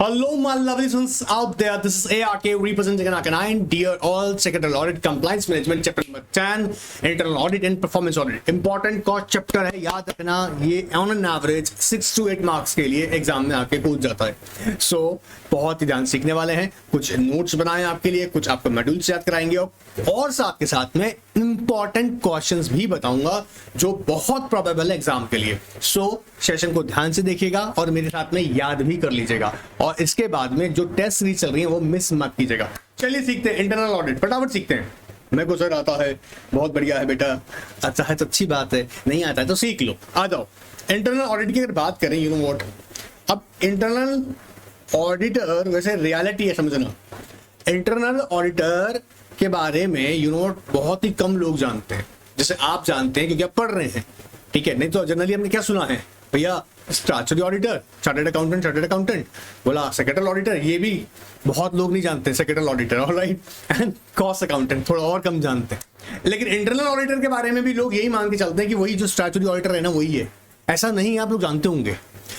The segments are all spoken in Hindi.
Hello, my lovely ones out there. This is ARK representing Arcanine. Dear all, secretarial audit, compliance management, chapter number 10, internal audit and performance audit. Important cost chapter है, याद रखना. ये on an average 6 to 8 marks के लिए एग्जाम में आके पूछ जाता है. So बहुत ही ध्यान सीखने वाले हैं. कुछ नोट्स बनाए आपके लिए, कुछ आपको मॉड्यूल्स याद कराएंगे और साथ के साथ में इंपॉर्टेंट क्वेश्चंस भी बताऊंगा जो बहुत प्रोबेबल है एग्जाम के लिए. सो सेशन को ध्यान से देखिएगा और मेरे साथ में याद भी कर लीजिएगा और इसके बाद में जो टेस्ट सीरीज चल रही है वो मिस मत कीजिएगा. चलिए सीखते हैं इंटरनल ऑडिट, फटाफट सीखते हैं. मेरे को सर आता है, बहुत बढ़िया है बेटा. अच्छा है तो अच्छी बात है, नहीं आता है तो सीख लो. आ जाओ. इंटरनल ऑडिट की अगर बात करें, यू नो व्हाट, अब इंटरनल ऑडिटर वैसे रियलिटी है, समझना. इंटरनल ऑडिटर के बारे में यू नो बहुत ही कम लोग जानते हैं. जैसे आप जानते हैं क्योंकि आप पढ़ रहे हैं, ठीक है. नहीं तो जनरली हमने क्या सुना है भैया, स्टैट्यूटरी ऑडिटर, चार्टर्ड अकाउंटेंट बोला, सेक्रेटरियल ऑडिटर, ये भी बहुत लोग नहीं जानते secretarial auditor, alright. And cost accountant थोड़ा और कम जानते हैं. लेकिन इंटरनल ऑडिटर के बारे में भी लोग यही मान के चलते हैं कि वही जो स्टैट्यूटरी ऑडिटर है ना वही है. ऐसा नहीं, आप लोग जानते होंगे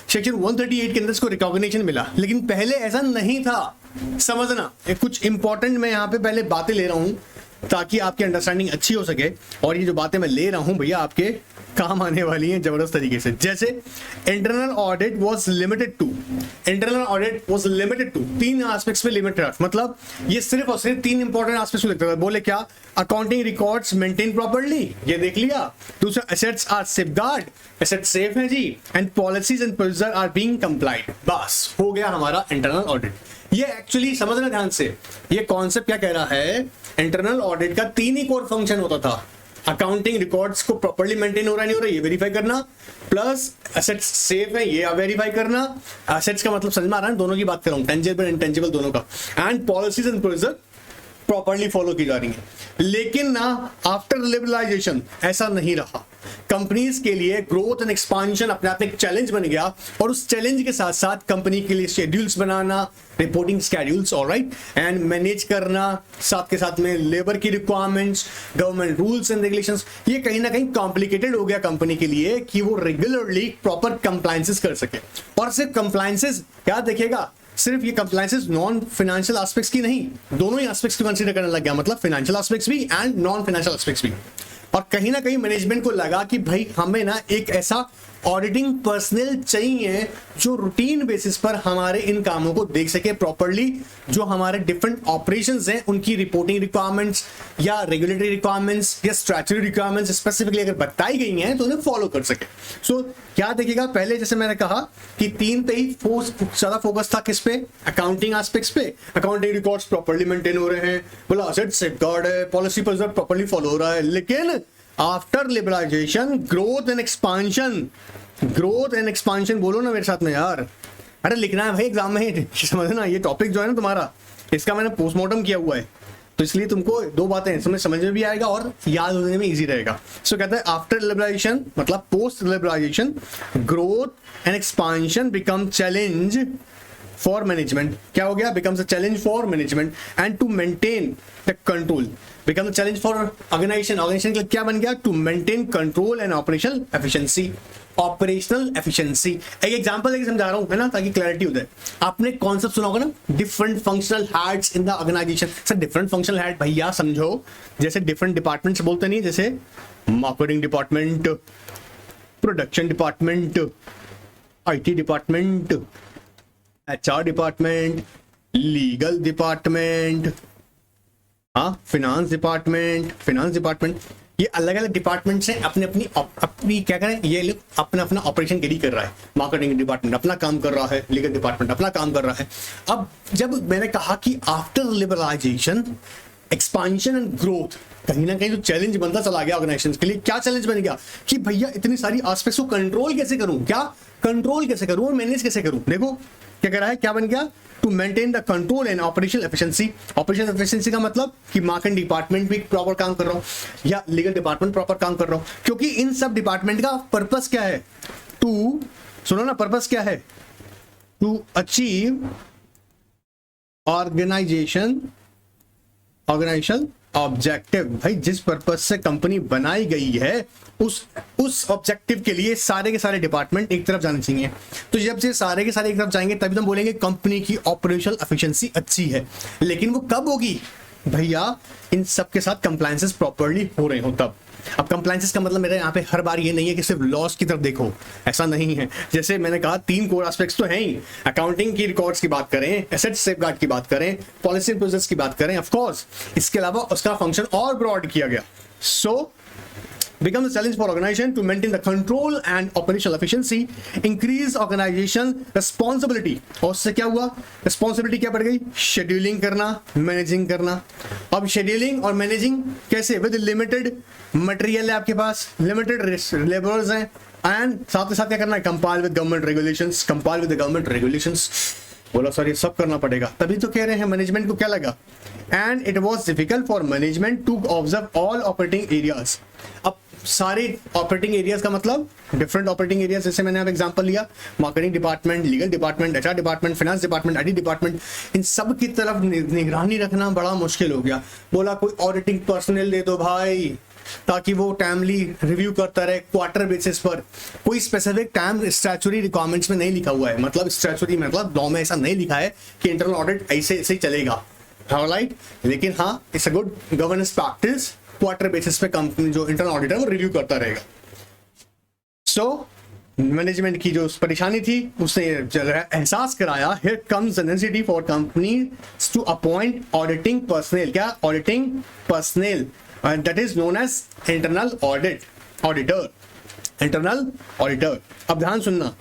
सेक्शन 138 के अंदर इसको रिकॉग्निशन मिला, लेकिन पहले ऐसा नहीं था. समझना, कुछ इंपॉर्टेंट मैं यहाँ पे पहले बातें ले रहा हूँ ताकि आपकी अंडरस्टैंडिंग अच्छी हो सके. और ये जो बातें मैं ले रहा हूँ भैया आपके काम आने वाली हैं जबरदस्त तरीके से. जैसे internal audit was limited to 3 aspects में लिमिट रहा. मतलब ये सिर्फ और सिर्फ 3 इंपॉर्टेंट एस्पेक्ट्स को देखता था. बोले क्या? अकाउंटिंग रिकॉर्ड्स मेंटेन प्रॉपर्ली, ये देख लिया. दूसरा, assets are safeguard, assets safe है जी. And policies and procedure are being complied. बस हो गया हमारा इंटरनल ऑडिट. ये एक्चुअली समझना ध्यान से, ये कॉन्सेप्ट क्या कह रहा है, इंटरनल ऑडिट का 3 ही कोर फंक्शन होता था. अकाउंटिंग रिकॉर्ड्स को प्रॉपर्ली मेंटेन हो रहा है नहीं हो रहा है ये वेरीफाई करना, प्लस एसेट्स सेफ है ये वेरीफाई करना. एसेट्स का मतलब समझ में आ रहा है, दोनों की बात कर रहा हूं, टेंजिबल इंटेंजिबल दोनों का. And policies and procedure properly follow की जा रही है. लेकिन ना आफ्टर लिबरलाइजेशन ऐसा नहीं रहा. कंपनीज के लिए ग्रोथ एंड एक्सपांशन अपने आप एक चैलेंज बन गया और उस चैलेंज के साथ साथ कंपनी के लिए schedules banana, reporting schedules, alright, and manage करना, साथ के साथ में लेबर की requirements, government rules and regulations, ये कहीं ना कहीं कॉम्प्लिकेटेड हो गया कंपनी के लिए कि वो रेगुलरली प्रॉपर कंप्लायंसेस कर सके. और सिर्फ कंप्लायंसेस क्या देखिएगा, सिर्फ ये कंप्लायंसेस नॉन फाइनेंशियल एस्पेक्ट्स की नहीं, दोनों ही एस्पेक्ट्स को कंसीडर करने लग गया. मतलब फाइनेंशियल एस्पेक्ट्स भी एंड नॉन फाइनेंशियल एस्पेक्ट्स भी. और कहीं ना कहीं मैनेजमेंट को लगा कि भाई हमें ना एक ऐसा ऑडिटिंग पर्सनल चाहिए जो रूटीन बेसिस पर हमारे इन कामों को देख सके प्रॉपर्ली, जो हमारे डिफरेंट ऑपरेशंस हैं उनकी रिपोर्टिंग रिक्वायरमेंट्स या रेगुलेटरी रिक्वायरमेंट्स या स्टैट्यूटरी रिक्वायरमेंट्स स्पेसिफिकली अगर बताई गई हैं तो उन्हें फॉलो कर सके. सो क्या देखिएगा, पहले जैसे मैंने कहा कि 3 पे ही ज्यादा फोकस था. किस पे? अकाउंटिंग एस्पेक्ट्स पे. अकाउंटिंग रिकॉर्ड्स प्रॉपर्ली मेंटेन हो रहे हैं, बोला एसेट सेफगार्ड है, पॉलिसी प्रोसीजर प्रॉपर्ली फॉलो हो रहा है. लेकिन after liberalization growth and expansion बोलो ना मेरे साथ में यार. अरे लिखना है भाई एग्जाम में, समझना. ये टॉपिक जो है ना तुम्हारा, इसका मैंने पोस्टमार्टम किया हुआ है, तो इसलिए तुमको 2 बातें समझ में भी आएगा और याद होने में इजी रहेगा. सो कहते हैं आफ्टर लिबरलाइजेशन मतलब post liberalization growth and expansion become challenge for management. क्या हो गया? Becomes a challenge for management and to maintain the control. Become a challenge for organization के लिए क्या बन गया? To maintain control and operational efficiency. एक एग्जांपल लेके समझा रहा हूं, है ना, ताकि क्लैरिटी हो जाए. आपने कॉन्सेप्ट सुना होगा ना, different functional heads in the organization. Sir different functional head भैया समझो, जैसे डिफरेंट डिपार्टमेंट्स बोलते नहीं, जैसे marketing department, production department, IT department, HR department, legal department, हाँ फाइनेंस डिपार्टमेंट. ये अलग अलग डिपार्टमेंट्स हैं, अपनी क्या करें, ये लोग अपना ऑपरेशन कैरी कर रहा है. मार्केटिंग डिपार्टमेंट अपना काम कर रहा है, लीगल डिपार्टमेंट अपना काम कर रहा है. अब जब मैंने कहा कि after liberalization expansion and growth, कहीं ना कहीं जो चैलेंज बनता चला गया ऑर्गेनाइजेशन के लिए. क्या चैलेंज बन गया कि भैया इतनी सारी एस्पेक्ट्स को कंट्रोल कैसे करूं और मैनेज कैसे करूं. देखो क्या कह रहा है, क्या बन गया? To maintain the control and operational efficiency. Operational efficiency का मतलब कि मार्केटिंग डिपार्टमेंट भी प्रॉपर काम कर रहा हूं या लीगल डिपार्टमेंट प्रॉपर काम कर रहा हूं, क्योंकि इन सब डिपार्टमेंट का पर्पस क्या है? टू सुनो ना, पर्पस क्या है? टू अचीव ऑर्गेनाइजेशन ऑब्जेक्टिव, भाई जिस पर्पज से कंपनी बनाई गई है उस ऑब्जेक्टिव के लिए सारे के सारे डिपार्टमेंट एक तरफ जाने चाहिए। तो जब से सारे के सारे एक तरफ जाएंगे तभी तो हम बोलेंगे कंपनी की ऑपरेशनल एफिशिएंसी अच्छी है। लेकिन वो कब होगी भैया, इन सब के साथ कंप्लायंसेस प्रॉपर्ली हो रहे हो तब। अब कंप्लायंसेस का मतलब मेरे यहाँ पे हर बार ये नहीं है कि सिर्फ लॉस की तरफ देखो, ऐसा नहीं है। जैसे मैंने कहा 3 कोर एस्पेक्ट्स तो हैं ही, अकाउंटिंग की रिकॉर्ड्स की बात करें, एसेट सेफगार्ड की बात करें, पॉलिसी एंड प्रोसेस की बात करें, ऑफ कोर्स इसके अलावा उसका फंक्शन और ब्रॉड किया गया। सो becomes a challenge for organization to maintain the control and operational efficiency, increase organization responsibility। और उससे क्या हुआ, responsibility क्या बढ़ गई, शेड्यूलिंग करना, मैनेजिंग करना। अब शेड्यूलिंग और मैनेजिंग कैसे, विद लिमिटेड मटेरियल है आपके पास, लिमिटेड लेबरर्स हैं, एंड साथ ही साथ क्या करना है, compile with government regulations, compile with government regulations. बोला सर ये सब करना पड़ेगा, तभी तो कह रहे हैं मैनेजमेंट को क्या लगा, and it was difficult for management to observe all operating areas. अब सारे ऑपरेटिंग एरियाज का मतलब डिफरेंट ऑपरेटिंग एरियाज, जैसे मैंने अब एग्जांपल लिया, marketing department, legal department, HR department, finance department, IT department, इन सब की तरफ निगरानी रखना बड़ा मुश्किल हो गया। बोला कोई ऑडिटिंग पर्सनल दे दो भाई, ताकि वो टाइमली रिव्यू करता रहे क्वार्टर बेसिस पर। कोई स्पेसिफिक टाइम स्टैट्यूटरी रिक्वायरमेंट्स में नहीं लिखा हुआ है, मतलब स्टैट्यूटरी मतलब लॉ में ऐसा नहीं लिखा है कि इंटरनल ऑडिट ऐसे ऐसे ही चलेगा, राइट। लेकिन हाँ, it's a good governance practice, quarter basis पे कंपनी जो इंटरनल ऑडिटर वो रिव्यू करता रहेगा। सो मैनेजमेंट की जो परेशानी थी उसने एहसास कराया, here comes the necessity for companies to appoint auditing personnel. क्या, auditing personnel, that is known as internal auditor, internal auditor. अब ध्यान सुनना,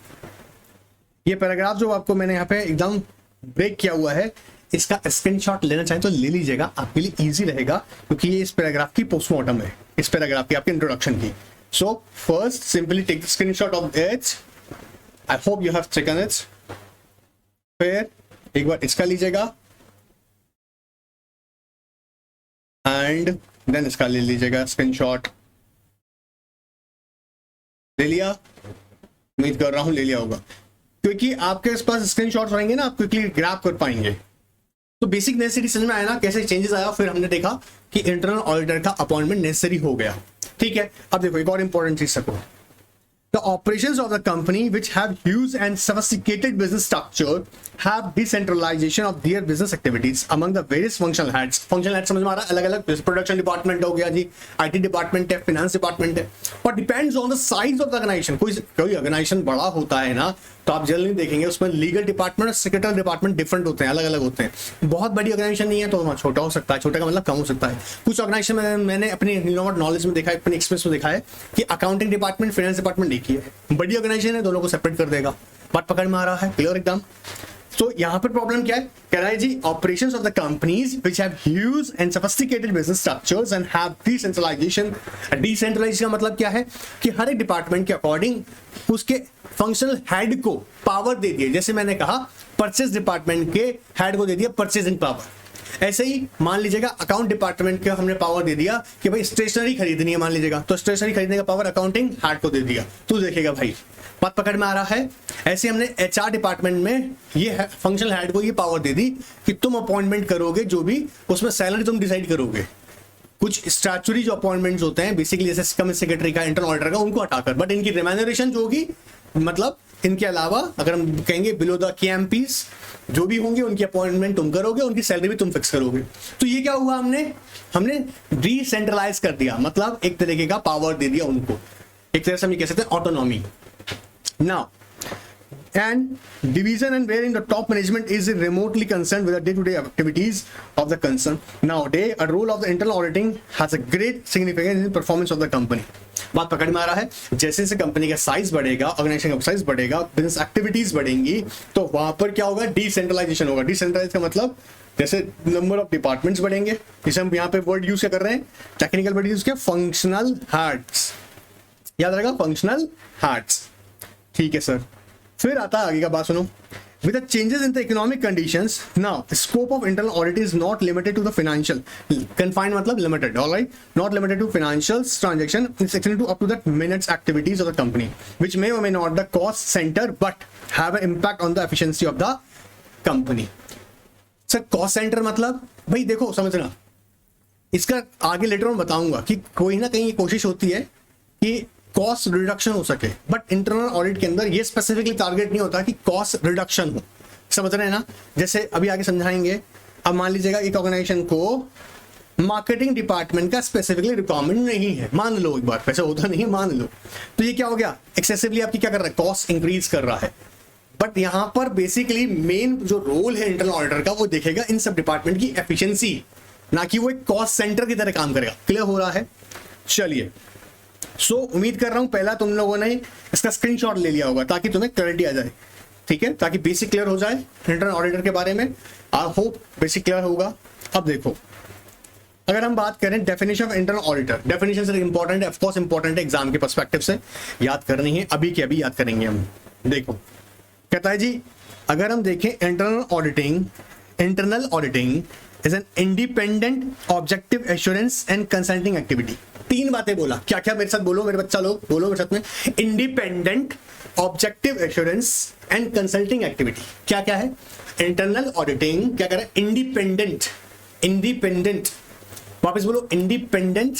ये पैराग्राफ जो आपको मैंने यहाँ पे एकदम ब्रेक किया हुआ है, इसका स्क्रीनशॉट लेना चाहें तो ले लीजिएगा, आपके लिए इजी रहेगा, क्योंकि ये इस पैराग्राफ की पोस्टमार्टम है, इस पैराग्राफ की आपके इंट्रोडक्शन की। So first simply take the screenshot of it, I hope you have taken it. फिर एक बार इसका लीजिएगा एंड देन इसका ले लीजिएगा स्क्रीनशॉट। ले लिया, उम्मीद कर रहा हूं ले लिया होगा, क्योंकि आपके पास स्क्रीनशॉट्स रहेंगे ना, आप क्विकली ग्रैब कर पाएंगे। तो बेसिक नेसेसिटी समझ में आया ना, कैसे चेंजेस आया। फिर हमने देखा कि इंटरनल ऑडिटर का अपॉइंटमेंट नेसेसरी हो गया, ठीक है। अब देखो एक और इंपॉर्टेंट चीज सको, the operations of the company which have huge and sophisticated business structure have decentralization of their business activities among the various functional heads। functional heads समझ में आ रहा है, अलग अलग प्रोडक्शन डिपार्टमेंट हो गया जी, आईटी डिपार्टमेंट है, फाइनेंस डिपार्टमेंट है, और depends on the size of the organization. कोई ऑर्गेनाइजेशन बड़ा होता है ना, तो आप जनरली देखेंगे उसमें लीगल डिपार्टमेंट और सेक्रेटरी डिपार्टमेंट डिफरेंट होते हैं, अलग अलग होते हैं। बहुत बड़ी ऑर्गेनाइजेशन नहीं है तो वहाँ छोटा हो सकता है, छोटा का मतलब कम हो सकता है। कुछ ऑर्गेनाइजेशन में मैंने अपनी नॉलेज में देखा है, अपनी एक्सपीरियंस में देखा है कि अकाउंटिंग डिपार्टमेंट, फाइनेंस डिपार्टमेंट एक ही है। बड़ी ऑर्गेनाइजेशन है, दोनों को सेपरेट कर देगा। बात पकड़ में आ रहा है, क्लियर एकदम। तो यहाँ पर प्रॉब्लम क्या है, कह रहा है जी operations of the companies which have huge and sophisticated business structures and have decentralization. Decentralization का मतलब क्या है कि हर एक डिपार्टमेंट के अकॉर्डिंग उसके फंक्शनल हेड को पावर दे दिए। जैसे मैंने कहा परचेज डिपार्टमेंट के हेड को दे दिया परचेजिंग पावर, ऐसे ही मान लीजिएगा अकाउंट डिपार्टमेंट को हमने पावर दे दिया कि भाई स्टेशनरी खरीदनी है, मान लीजिएगा, तो स्टेशनरी खरीदने का पावर अकाउंटिंग हेड को दे दिया। तो देखिएगा भाई बात पकड़ में आ रहा है। ऐसे हमने एचआर डिपार्टमेंट में ये फंक्शनल हेड को ये पावर दे दी कि तुम अपॉइंटमेंट करोगे, जो भी उसमें सैलरी तुम डिसाइड करोगे। कुछ स्टैट्यूटरी जो अपॉइंटमेंट्स होते हैं बेसिकली जैसे कमिश्नर सेक्रेटरी का, इंटरनल ऑडिटर का, उनको हटाकर, बट इनकी रिम्यूनरेशन जो होगी, मतलब इनके अलावा अगर हम कहेंगे बिलो द KMPs जो भी होंगे उनकी अपॉइंटमेंट तुम करोगे, उनकी सैलरी भी तुम फिक्स करोगे। तो ये क्या हुआ, हमने डिसेंट्रलाइज कर दिया, मतलब एक तरीके का पावर दे दिया उनको, एक तरह से हम ये कह सकते हैं autonomy. Now, and division and wherein the top management is remotely concerned with the day-to-day activities of the concern. Nowadays, a role of the internal auditing has a great significance in the performance of the company. बात पकड़ में आ रहा है। जैसे जैसे कंपनी का साइज बढ़ेगा, ऑर्गेनाइजेशन का साइज बढ़ेगा, बिजनेस एक्टिविटीज बढ़ेंगी, तो वहां पर क्या होगा, डिसेंट्रलाइजेशन होगा। डिसेंट्रलाइज का मतलब जैसे नंबर ऑफ डिपार्टमेंट्स बढ़ेंगे, जिसे हम यहाँ पे वर्ड यूज कर रहे हैं, टेक्निकल वर्ड यूज किया, फंक्शनल हेड्स, याद रहेगा, फंक्शनल हेड्स, ठीक है सर। फिर आता है आगे का, बात सुनो। With the changes in the economic conditions, now the scope of internal audit is not limited to the financial. Confined मतलब limited, all right? Not limited to financial transaction. It's extended to up to the minutes activities of the company, which may or may not the cost center, but have an impact on the efficiency of the company. Sir, cost center मतलब भाई देखो समझना, इसका आगे लेटर में बताऊंगा कि कोई ना कहीं ये कोशिश होती है कि कॉस्ट रिडक्शन हो सके, बट इंटरनल ऑडिट के अंदर ये स्पेसिफिकली टारगेट नहीं होता कि कॉस्ट रिडक्शन हो। समझ रहे हैं ना? जैसे अभी आगे समझाएंगे। अब मान लीजिएगा एक ऑर्गेनाइजेशन को मार्केटिंग डिपार्टमेंट का स्पेसिफिकली रिक्वायरमेंट नहीं है, मान लो एक बार, वैसे होता नहीं है, मान लो, तो ये क्या हो गया, एक्सेसिवली आपकी क्या कर रहा है, कॉस्ट इंक्रीज कर रहा है। बट यहां पर बेसिकली मेन जो रोल है इंटरनल ऑडिटर का, वो देखेगा इन सब डिपार्टमेंट की एफिशिएंसी, ना कि वो एक कॉस्ट सेंटर की तरह काम करेगा। क्लियर हो रहा है? चलिए, सो उम्मीद कर रहा हूं पहला तुम लोगों ने इसका स्क्रीनशॉट ले लिया होगा ताकि तुम्हें क्लैरिटी आ जाए, ठीक है, ताकि बेसिक क्लियर हो जाए इंटरनल ऑडिटर के बारे में। आई होप बेसिक क्लियर होगा। अब देखो, अगर हम बात करें definition of internal auditor, definition से इंपॉर्टेंट है, ऑफ कोर्स इंपॉर्टेंट है, एग्जाम के पर्सपेक्टिव से याद करनी है, अभी के अभी याद करेंगे हम। देखो कहता है जी, अगर हम देखें internal auditing is an independent objective assurance and consulting activity. तीन बातें बोला, क्या क्या, मेरे साथ बोलो, मेरे बच्चा लोग बोलो मेरे साथ में। Independent objective assurance and consulting activity क्या क्या है? इंटरनल ऑडिटिंग क्या कर रहा है? इंडिपेंडेंट, वापस बोलो, independent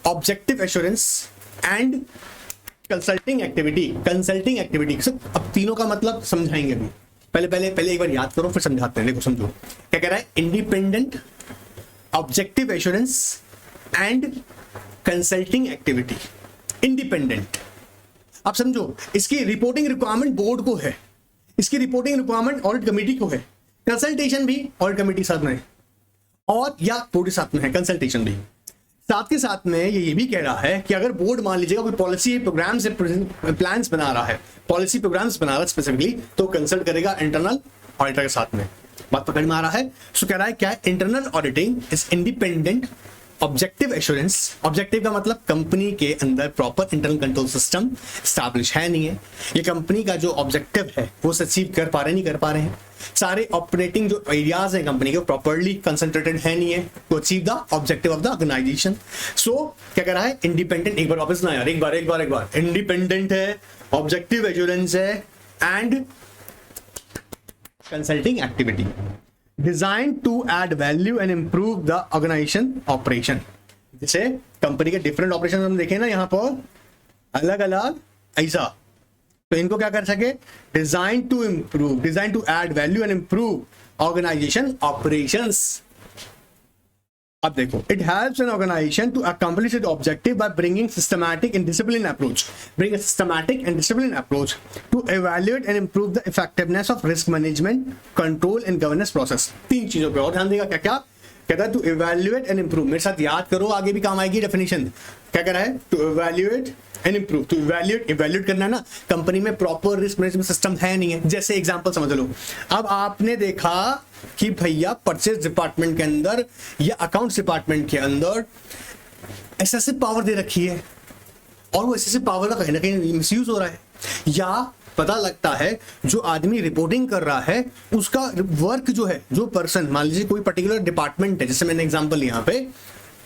objective assurance and consulting activity. अब तीनों का मतलब समझाएंगे अभी। पहले एक बार याद करो, फिर समझाते हैं। देखो समझो क्या कह रहा है, independent objective assurance and consulting activity. Independent, आप समझो, इसकी रिपोर्टिंग रिक्वायरमेंट बोर्ड को है, इसकी रिपोर्टिंग रिक्वायरमेंट ऑडिट कमेटी को है, कंसल्टेशन भी ऑडिट कमेटी साथ में है, और या बोर्ड के साथ में है कंसल्टेशन भी। साथ के साथ में ये भी कह रहा है कि अगर बोर्ड मान लीजिएगा कोई पॉलिसी प्रोग्राम से प्लान्स बना रहा है, पॉलिसी प्रोग्राम्स बना रहा है स्पेसिफिकली, तो कंसल्ट करेगा इंटरनल ऑडिटर के साथ में। बात पकड़ में आ रहा है? सो कह रहा है क्या, internal auditing is independent objective assurance. Objective का मतलब कंपनी के अंदर proper internal control system establish है नहीं है, ये कंपनी का जो ऑब्जेक्टिव है वो अचीव कर पा रहे नहीं कर पा रहे हैं, सारे ऑपरेटिंग जो एरियाज हैं कंपनी के प्रॉपर्ली कंसंट्रेटेड है नहीं है to achieve the objective of the organization. So क्या कह रहा है, इंडिपेंडेंट, एक बार वापस ना यार, एक बार इंडिपेंडेंट है, ऑब्जेक्टिव एश्योरेंस है and consulting activity designed to add value and improve the organization operation। जैसे कंपनी के डिफरेंट ऑपरेशन हम देखें ना यहाँ पर अलग अलग ऐसा, तो इनको क्या कर सके, design to add value and improve organization operations. अब देखो, it helps an organization to accomplish it objective by bringing systematic and discipline approach to evaluate and improve the effectiveness of risk management, control and governance process. तीन चीजों पे और ध्यान देगा, क्या क्या कहता है, टू एवेल्युएट एंड इंप्रूव। मेरे साथ याद करो, आगे भी काम आएगी डेफिनेशन। क्या कह रहा है, to evaluate and improve. To evaluate करना है ना, कंपनी में प्रॉपर रिस्क मैनेजमेंट सिस्टम है नहीं है। जैसे एग्जांपल समझ लो, अब आपने देखा कि भैया परचेज डिपार्टमेंट के अंदर या अकाउंट्स डिपार्टमेंट के अंदर एक्सेसिव पावर दे रखी है, और वो एक्सेसिव पावर का कहीं ना कहीं मिसयूज हो रहा है, या पता लगता है जो आदमी रिपोर्टिंग कर रहा है उसका वर्क जो है, जो पर्सन, मान लीजिए कोई पर्टिकुलर डिपार्टमेंट है, जैसे मैंने एग्जांपल यहाँ पे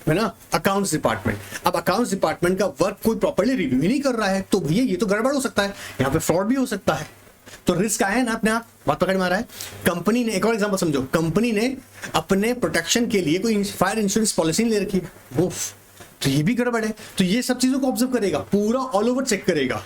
है ना, अकाउंट्स डिपार्टमेंट। अब अकाउंट्स डिपार्टमेंट का वर्क कोई प्रॉपर्ली रिव्यू ही नहीं कर रहा है, तो भैया ये तो गड़बड़ हो सकता है, यहाँ पे फ्रॉड भी हो सकता है, तो रिस्क आया ना अपने आप। बात पकड़ में आ रहा है? कंपनी ने, एक और एग्जांपल समझो, कंपनी ने अपने प्रोटेक्शन के लिए कोई फायर इंश्योरेंस पॉलिसी नहीं ले रखी है, वो तो ये भी गड़बड़ है। तो ये सब चीजों को ऑब्जर्व करेगा, पूरा ऑल ओवर चेक करेगा।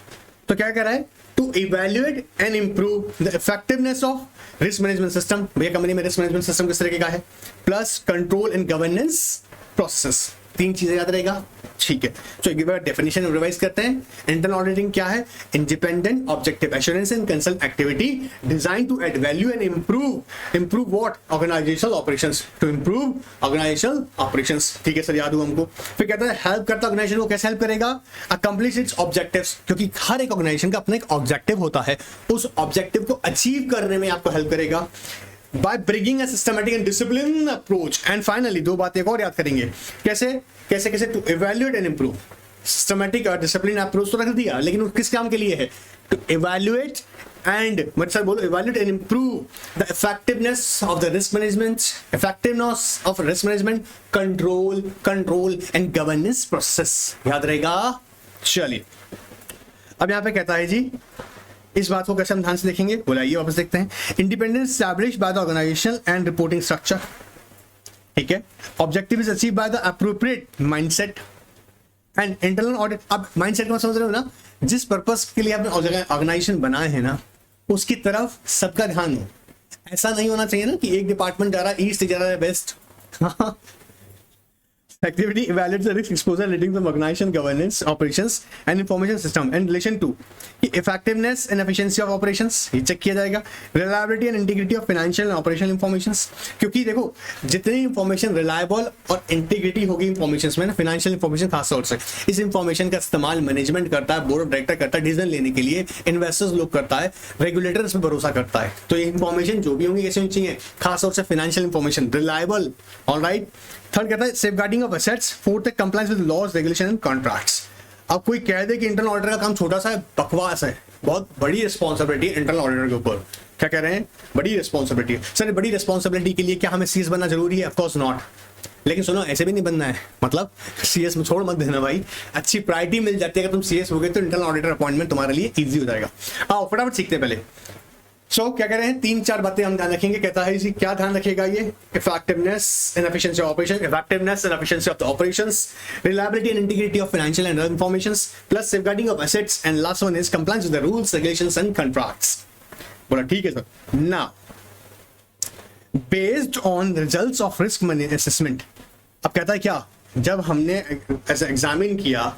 तो क्या कह रहा है, to evaluate and improve the effectiveness of risk management system. भैया कंपनी में रिस्क मैनेजमेंट सिस्टम किस तरीके का है, plus control and governance process. तीन चीजें याद रहेगा, ठीक है। तो एक बार डेफिनेशन रिवाइज करते हैं। इंटरनल ऑडिटिंग क्या है, independent objective assurance and consult activity design to add value and improve what, organizational operations, to improve organizational operations. ठीक है सर, याद हुआ हमको। फिर कहता है हेल्प करता है ऑर्गेनाइजेशन को, कैसे हेल्प करेगा, अकम्प्लिश इट्स ऑब्जेक्टिव्स, क्योंकि हर एक ऑर्गेनाइजेशन का अपना एक ऑब्जेक्टिव होता है, उस ऑब्जेक्टिव को अचीव करने में आपको हेल्प करेगा by bringing a systematic and disciplined approach। and finally दो बातें और याद करेंगे, कैसे to evaluate and improve। systematic और disciplined approach तो रख दिया, लेकिन वो किस काम के लिए है, to evaluate and मतलब सर बोलो, evaluate and improve the effectiveness of the risk management, control and governance process। याद रहेगा। चलिए अब यहाँ पे कहता है जी, इस बात को कैसे हम ध्यान से देखेंगे, बोलाइए वापस देखते हैं। Independence establish by the organization and reporting structure. ठीक है, objective is achieve by the appropriate mindset and internal audit. अब माइंडसेट में समझ रहे हो ना, जिस पर्पस के लिए आपने ऑर्गेनाइजेशन बनाए हैं ना, उसकी तरफ सबका ध्यान हो। ऐसा नहीं होना चाहिए ना कि एक डिपार्टमेंट जा रहा है ईस्ट, जा रहा है waste. Activity evaluates the risk exposure leading to organization, governance, operations and information system in relation to effectiveness and efficiency of operations, ये चेक किया जाएगा। reliability and integrity of financial and operational informations, क्योंकि देखो जितनी इंफॉर्मेशन रिलायबल और इंटीग्रिटी होगी इंफॉर्मेशन में ना, फाइनेंशियल इंफॉर्मेशन खास तौर से, इस इंफॉर्मेशन का इस्तेमाल मैनेजमेंट करता है, बोर्ड ऑफ डायरेक्टर करता है डिसीजन लेने के लिए, इन्वेस्टर्स लोग करता है, रेगुलेटर इस पर भरोसा करता है। तो ये इंफॉर्मेशन जो भी होंगी कैसे होनी चाहिए, खासतौर से financial information reliable. Alright, third कहता है safeguarding of assets, fourth compliance with laws, regulation and contracts. अब कोई कह दे कि इंटरनल ऑडिटर का काम छोटा सा है, बकवास है। बहुत बड़ी रिस्पॉन्सिबिलिटी है इंटरनल ऑडिटर के ऊपर। क्या कह रहे हैं, बड़ी रिस्पॉन्सिबिलिटी है। सर बड़ी रिस्पॉन्सिबिलिटी के लिए क्या हमें सीएस बनना जरूरी है? Of course not. लेकिन सुनो, ऐसे भी नहीं बनना है, मतलब सीएस में छोड़ मत देना भाई, अच्छी प्रायोरिटी मिल जाती है। अगर तुम सीएस हो गए तो इंटरनल ऑडिटर अपॉइंटमेंट तुम्हारे लिए ईजी हो जाएगा। आओ फटाफट सीखते हैं पहले। क्या कह रहे हैं, 3-4 बातें हम ध्यान रखेंगे। कहता है इसी क्या ध्यान रखेगा ये, effectiveness and efficiency of operation, effectiveness and efficiency of the operations, reliability and integrity of financial and other informations, plus safeguarding of assets, and last one is compliance with the rules, regulations and contracts. बोला ठीक है sir. Now based on results of risk assessment, अब कहता है क्या, जब हमने ऐसा एग्जामिन किया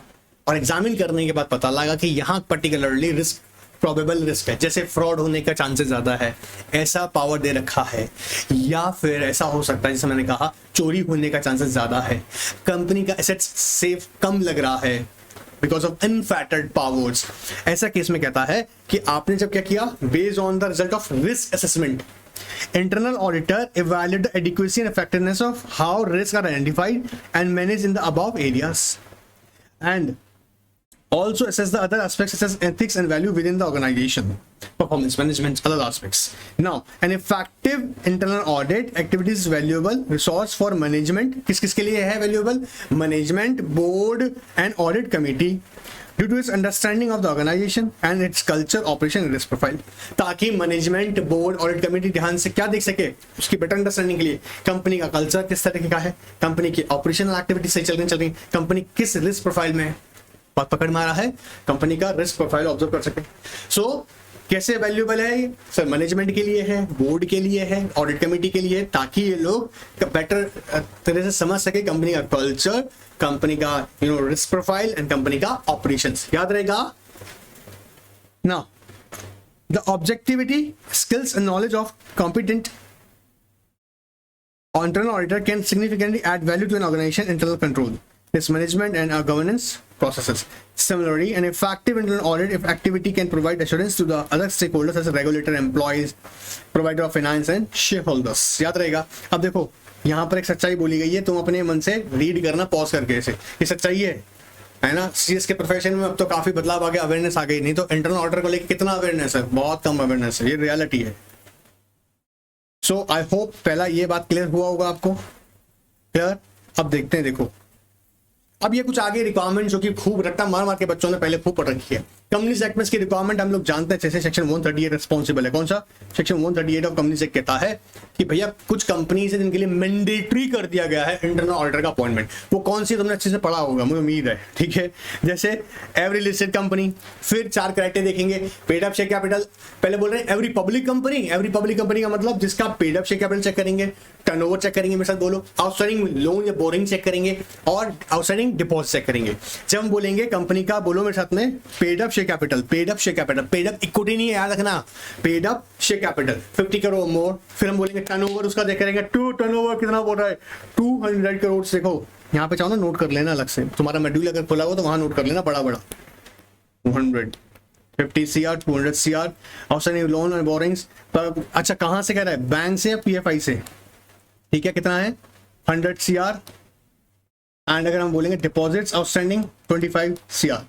और एग्जामिन करने के बाद पता लगा कि यहाँ पर्टिकुलरली रिस्क, प्रोबेबल रिस्क है, जैसे फ्रॉड होने का चांसेस ज्यादा है, ऐसा पावर दे रखा है, या फिर ऐसा हो सकता है जैसे मैंने कहा चोरी होने का चांसेस ज्यादा है, कंपनी का एसेट्स सेफ कम लग रहा है बिकॉज ऑफ अनफैक्टर्ड पावर्स, ऐसा केस में कहता है कि आपने जब क्या किया, based on the result of risk assessment, internal auditor evaluate the adequacy and effectiveness of how risks are identified and managed in the above areas, and also assess the other aspects such as ethics and value within the organization, performance management, other aspects. Now an effective internal audit activity is valuable resource for management. किस किस के लिए है valuable? Management, board and audit committee due to its understanding of the organization and its culture, operation and risk profile, ताकि मैनेजमेंट, बोर्ड, ऑडिट कमेटी ध्यान से क्या देख सके, उसकी बेटर अंडरस्टैंडिंग के लिए कंपनी का कल्चर किस तरह का है, कंपनी की ऑपरेशनल एक्टिविटी सही चल रही, कंपनी किस रिस्क प्रोफाइल में है, पकड़ मारा है, कंपनी का रिस्क प्रोफाइल ऑब्जर्व कर सके। सो कैसे वैल्यूएबल है सर, मैनेजमेंट के लिए है, बोर्ड के लिए है, ऑडिट कमेटी के लिए, ताकि ये लोग बेटर तरह से समझ सके कंपनी का कल्चर, कंपनी का रिस्क प्रोफाइल एंड कंपनी का ऑपरेशंस। याद रहेगा ना। The objectivity, skills and knowledge of competent internal auditor can significantly add value to an organization internal control, its management and governance processes. Similarly, an effective internal audit if activity can provide assurance to the other stakeholders such as regulator, employees, provider of finance and shareholders. याद रहेगा। अब देखो यहाँ पर एक सच्चाई बोली गई है, तुम अपने मन से रीड करना पॉज करके, ऐसे ये सच्चाई है ना। सीएस के प्रोफेशन में अब तो काफी बदलाव आ गया, अवेयरनेस आ गई, नहीं तो इंटरनल ऑडिटर को लेकर कितना अवेयरनेस है, बहुत कम अवेयरनेस है, ये रियलिटी है। सो आई होप पहला ये बात क्लियर हुआ होगा आपको, क्लियर। अब देखते हैं, देखो अब ये कुछ आगे रिक्वायरमेंट जो कि खूब रट्टा मार मार के बच्चों ने पहले खूब पढ़ रखी है। कंपनीज एक्ट में इसकी रिक्वायरमेंट हम लोग जानते हैं, जैसे सेक्शन 138 रिस्पॉन्सिबल है। कौन सा? सेक्शन 138 ऑफ कंपनीज एक्ट कहता है कि भैया कुछ कंपनीज है जिनके लिए मैंडेटरी कर दिया गया है इंटरनल ऑडिटर का अपॉइंटमेंट। वो कौन सी, तुमने अच्छे से पढ़ा होगा मुझे उम्मीद है, ठीक है। जैसे एवरी लिस्टेड कंपनी, फिर 4 क्राइटेरिया देखेंगे। पेड अप शेयर कैपिटल, पहले बोल रहे हैं every public company. Every public company का मतलब जिसका paid up share capital check करेंगे, टर्नओवर चेक करेंगे, मेरे साथ बोलो, आउटस्टैंडिंग लोन या बोरिंग चेक करेंगे और आउटस्टैंडिंग डिपॉजिट चेक करेंगे। जब हम बोलेंगे कंपनी का, बोलो मेरे साथ में, paid up share capital, paid up share capital, paid up equity नहीं है, याद रखना, paid up share capital 50 crore more. फिर हम बोलेंगे टर्नओवर, उसका देख करेंगे टर्नओवर कितना बोल रहा है, 200 करोड़। देखो यहाँ पे चाहो ना नोट कर लेना अलग से, तुम्हारा मॉड्यूल अगर खुला हो तो वहां नोट कर लेना बड़ा बड़ा, 250 CR, 200 CR आउटस्टैंडिंग लोन और बोरिंग्स। अच्छा कहां से कह रहा है, बैंक से या पीएफआई से, ठीक है। कितना है, 100 CR। एंड अगर हम बोलेंगे डिपॉजिट्स आउटस्टैंडिंग 25 CR।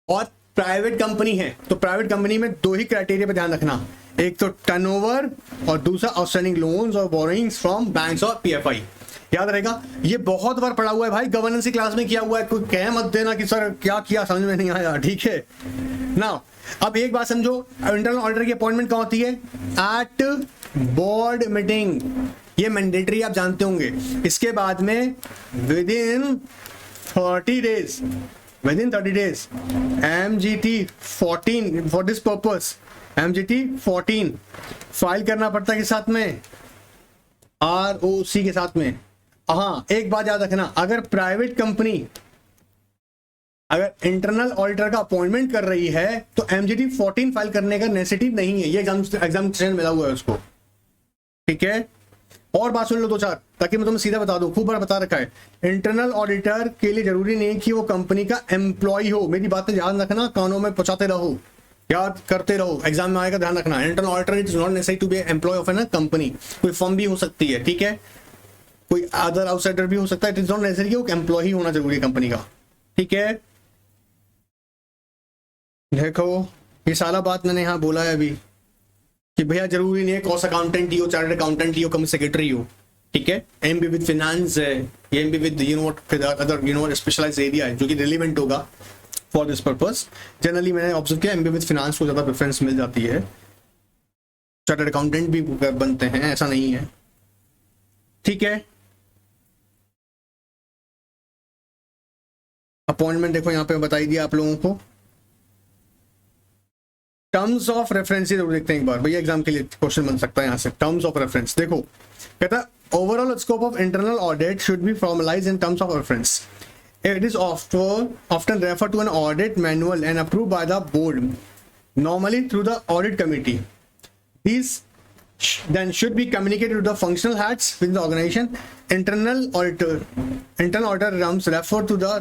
और प्राइवेट कंपनी है तो प्राइवेट कंपनी में 2 ही क्राइटेरिया पे ध्यान रखना, एक तो टर्नओवर और दूसरा आउटस्टैंडिंग लोन्स और बोरिंग्स फ्रॉम बैंक्स और पीएफआई। याद रहेगा, ये बहुत बार पढ़ा हुआ है भाई, गवर्नेंस की क्लास में किया हुआ है, कोई कह मत देना कि सर क्या किया समझ में नहीं आया, ठीक है ना। अब एक बात समझो, इंटरनल ऑडिटर की अपॉइंटमेंट कहाँ होती है, एट बोर्ड मीटिंग। ये मैंडेटरी आप जानते होंगे। इसके बाद में with in 30 days MGT 14 for this purpose, MGT 14 file करना पड़ता है के साथ में, ROC के साथ में। हाँ, एक बात याद रखना, अगर प्राइवेट कंपनी अगर इंटरनल ऑडिटर का अपॉइंटमेंट कर रही है तो MGT 14 फाइल करने का नेसेसिटी नहीं है, ये एग्जामिनेशन मिला हुआ है उसको, ठीक है। और बात सुन लो दो चार, ताकि मैं तुम्हें सीधा बता दूं, खूब बार बता रखा है, इंटरनल ऑडिटर के लिए जरूरी नहीं कि वो कंपनी का एम्प्लॉय हो। मेरी बातें ध्यान रखना, कानों में पहुंचाते रहो, याद करते रहो, एग्जाम में आएगा, ध्यान रखना। Internal auditor is not necessary to be employ of an company. कोई फर्म भी हो सकती है, ठीक है, कोई अदर आउटसाइडर भी हो सकता है, इट इज नॉट नेसेसरी कि वो एम्प्लॉय होना जरूरी है कंपनी का, ठीक है। देखो ये सारा बात मैंने यहाँ बोला है अभी कि भैया जरूरी नहीं है कॉस्ट अकाउंटेंट ही हो, चार्टर्ड अकाउंटेंट ही हो, कंपनी सेक्रेटरी हो, ठीक है। MBA विद फाइनेंस है, MBA with other specialized area है जो कि रिलेवेंट होगा फॉर दिस पर्पस। जनरली मैंने ऑब्जर्व किया MBA विद फाइनेंस को ज्यादा प्रेफरेंस मिल जाती है, चार्टर्ड अकाउंटेंट भी बनते हैं, ऐसा नहीं है, ठीक है। अपॉइंटमेंट देखो यहाँ पे बताई दिया आप लोगों को। टर्म्स ऑफ रेफरेंस देखते हैं एक बार, भैया एग्जाम के लिए क्वेश्चन बन सकता है यहाँ से। टर्म्स ऑफ रेफरेंस देखो, कहता है overall scope of internal audit should be formalised in terms of reference. It is often referred to an audit manual and approved by the board, normally through the audit committee. These then should be communicated to the functional heads within the organization. Internal auditor terms refer to the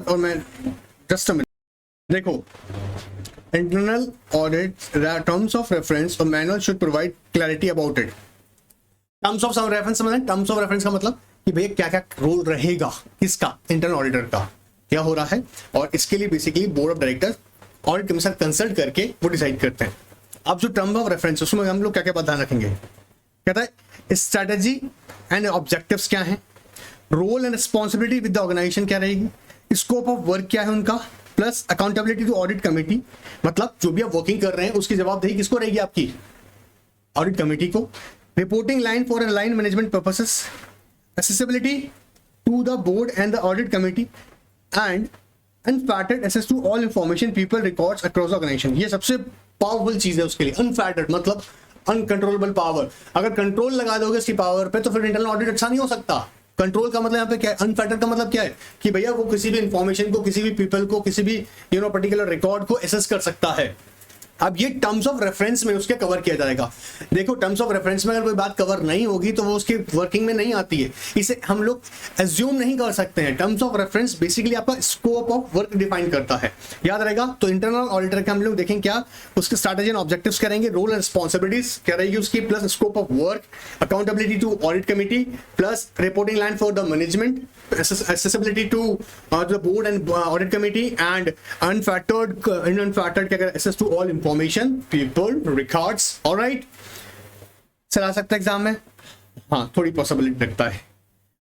just a minute. देखो, internal audit terms of reference or manual should provide clarity about it. Terms of reference मतलब terms of reference का मतलब कि भैया क्या क्या रोल रहेगा किसका, इंटरनल ऑडिटर का क्या हो रहा है, और इसके लिए basically board of director audit के साथ कंसल्ट करके वो डिसाइड करते हैं। अब जो टर्म ऑफ रेफरेंस उसमें हम लोग क्या क्या बात ध्यान रखेंगे, कहता है स्ट्रेटेजी एंड ऑब्जेक्टिव्स क्या है, role and responsibility with the organization क्या रहेगी, स्कोप ऑफ वर्क क्या है उनका, plus accountability to audit committee, मतलब जो भी आप वर्किंग कर रहे हैं उसकी जवाबदेही किसको रहेगी, आपकी ऑडिट कमेटी को। Reporting line for align management purposes, accessibility to the board and the audit committee, and unfettered access to all information, people, records across the organization। ये सबसे पावरफुल चीज है उसके लिए। अनफेटर्ड मतलब अनकंट्रोलेबल पावर। अगर कंट्रोल लगा दोगे इसकी पावर पे तो फिर इंटरनल ऑडिट अच्छा नहीं हो सकता। कंट्रोल का मतलब यहाँ पे क्या है, अनफेटर्ड का मतलब क्या है कि भैया वो किसी भी इंफॉर्मेशन को, किसी भी पीपल को, किसी भी पर्टिकुलर रिकॉर्ड को एसेस कर सकता है। अब ये टर्म्स ऑफ रेफरेंस में उसके कवर किया जाएगा। देखो टर्म्स ऑफ रेफरेंस में अगर कोई बात कवर नहीं होगी तो वो उसकी वर्किंग में नहीं आती है, इसे हम लोग एज्यूम नहीं कर सकते हैं। टर्म्स ऑफ रेफरेंस बेसिकली आपका स्कोप ऑफ वर्क डिफाइन करता है, याद रहेगा। तो इंटरनल ऑडिटर के हम लोग देखेंगे क्या, उसके स्ट्रैटेजी एंड ऑब्जेक्टिव्स करेंगे, रोल एंड रिस्पॉन्सिबिलिटीज क्या रहेगी उसकी, plus scope of work, accountability to audit committee, plus reporting line for the management, accessibility to the board and audit committee, and unfettered access to all information, people, records। all right, चला सकता है एग्जाम में, हाँ थोड़ी पॉसिबिलिटी रखता है।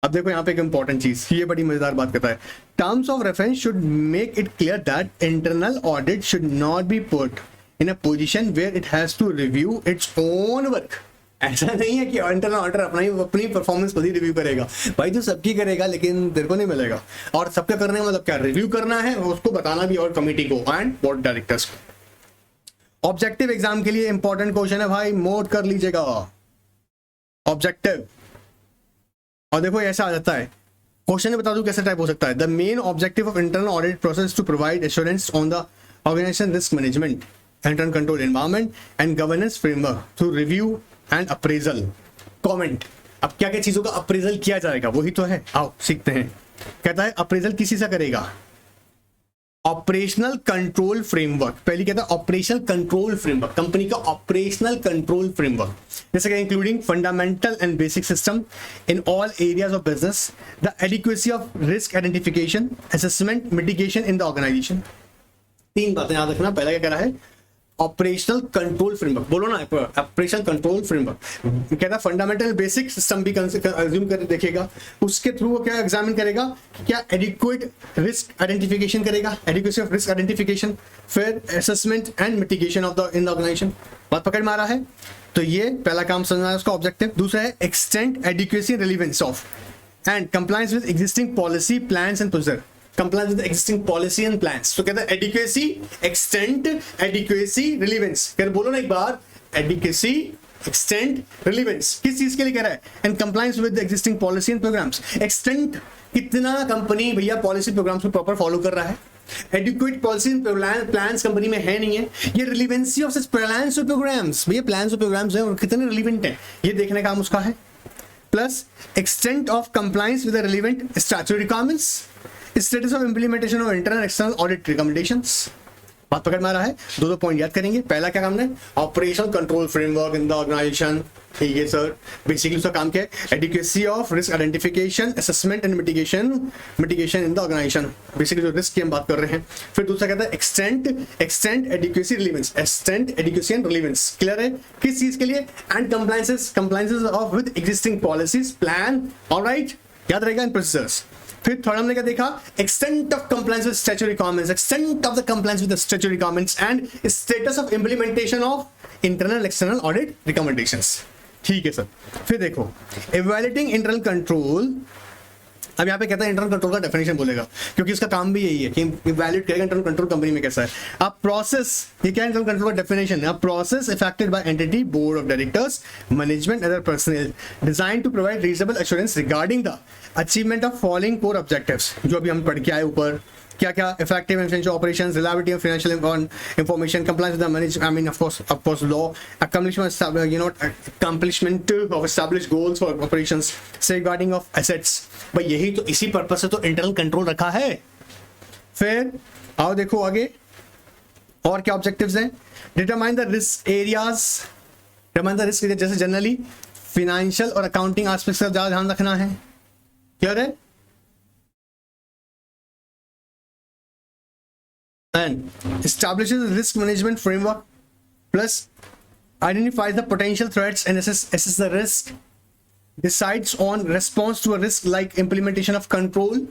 अब देखो यहाँ पे एक इंपॉर्टेंट चीज, ये बड़ी मजेदार बात करता है। Terms of reference should make it clear that internal audit should not be put in a position where it has to review its own work. ऐसा नहीं है कि इंटरनल ऑडिटर अपनी परफॉर्मेंस खुद ही रिव्यू करेगा, भाई तो सबकी करेगा लेकिन तेरे को नहीं मिलेगा। और सबका करने मतलब क्या, रिव्यू करना है उसको बताना भी और कमेटी को एंड बोर्ड डायरेक्टर्स को। ऑब्जेक्टिव एग्जाम के लिए इंपॉर्टेंट क्वेश्चन है भाई, नोट कर लीजिएगा ऑब्जेक्टिव। और देखो ऐसा आ जाता है क्वेश्चन, बता दूं कैसे टाइप हो सकता है। The main objective of internal audit process to provide assurance on the organisation risk management, internal control environment and governance framework through review and appraisal. Comment, अब क्या क्या चीजों का अप्रेजल किया जाएगा वही तो है, आओ सीखते हैं। कहता है अप्रेजल किसी से करेगा, ऑपरेशनल कंट्रोल फ्रेमवर्क। पहले कहता है ऑपरेशनल कंट्रोल फ्रेमवर्क, कंपनी का ऑपरेशनल कंट्रोल फ्रेमवर्क, जैसे कि including fundamental and basic system in all areas of business, the adequacy of risk identification, assessment, mitigation in the organisation. तीन बातें याद रखना। पहला क्या कह रहा है, ऑपरेशनल कंट्रोल फ्रेमवर्क, बोलो ना ऑपरेशनल कंट्रोल फ्रेमवर्क। कहता है फंडामेंटल बेसिक सिस्टम भी कंज्यूम कर देखेगा, उसके थ्रू वो क्या एग्जामिन करेगा कि क्या एडिक्वेट रिस्क आइडेंटिफिकेशन करेगा, एडिक्वेसी ऑफ रिस्क आइडेंटिफिकेशन, फिर assessment and mitigation of the in the organisation. बात पकड़ में आ रहा है? तो ये पहला काम समझना है उसका ऑब्जेक्टिव। दूसरा है extend adequacy relevance of and compliance with existing policy plans and procedure, compliance with existing policy and plans। तो कहता है adequacy, extent, adequacy, relevance। फिर बोलो ना एक बार, adequacy, extent, relevance किस चीज के लिए कह रहा है? and compliance with the existing policy and programs। extent कितना कंपनी भैया पॉलिसी प्रोग्राम्स को प्रॉपर फॉलो कर रहा है, एडिक्वेट पॉलिसी प्लान्स कंपनी में है नहीं है, ये रिलेवेंसी ऑफ सच प्लान्स और प्रोग्राम्स, भैया प्लान्स और प्रोग्राम्स हैं और कितने रिलेवेंट हैं ये देखने का काम उसका है। Plus extent of compliance with the relevant statutory requirements, status of implementation of internal external audit recommendations. बात पकड़ में आ रहा है? दो पॉइंट याद करेंगे। पहला क्या काम है? Operational control framework in the organisation. ठीक है सर, बेसिकली उसका काम क्या है? Adequacy of risk identification, assessment and mitigation in the organisation, basically जो रिस्क की हम बात कर रहे हैं। फिर दूसरा कहता है extend adequacy relevance, extend adequacy and relevance. Clear है? किस चीज के लिए? And compliances of with existing policies, plan, alright, याद रहेगा, इन प्रोसीजर्स। फिर थर्ड हमने क्या देखा? Extent of compliance with statutory requirements, extent of the compliance with the statutory requirements and status of implementation of internal external audit recommendations. ठीक है सर। फिर देखो इवैल्यूएटिंग इंटरनल कंट्रोल। अब यहाँ पे कहता है इंटरनल कंट्रोल का डेफिनेशन बोलेगा, क्योंकि उसका काम भी यही है कि इवैल्यूएट करेगा इंटरनल कंट्रोल कंपनी में कैसा है। अब प्रोसेस, ये क्या इंटरनल कंट्रोल का डेफिनेशन है? अब process effected by entity, board of directors, management, other personnel, design to provide reasonable assurance regarding the achievement of following core objectives, जो अभी हम पढ़ के आए ऊपर। क्या क्या? Effective and efficient operations, reliability of financial information, compliance with the management, I mean of course law, accomplishment of established goals for operations, safeguarding of assets। भाई यही तो, इसी पर्पस से तो इंटरनल कंट्रोल रखा है। फिर आओ देखो आगे और क्या ऑब्जेक्टिव्स हैं? Determine the risk areas, determine the risk area, जैसे जनरली फाइनेंशियल और अकाउंटिंग एस्पेक्ट्स का ज्यादा ध्यान रखना है। क्लियर है? and establishes a risk management framework, plus identifies the potential threats and assess the risk, decides on response to a risk like implementation of control,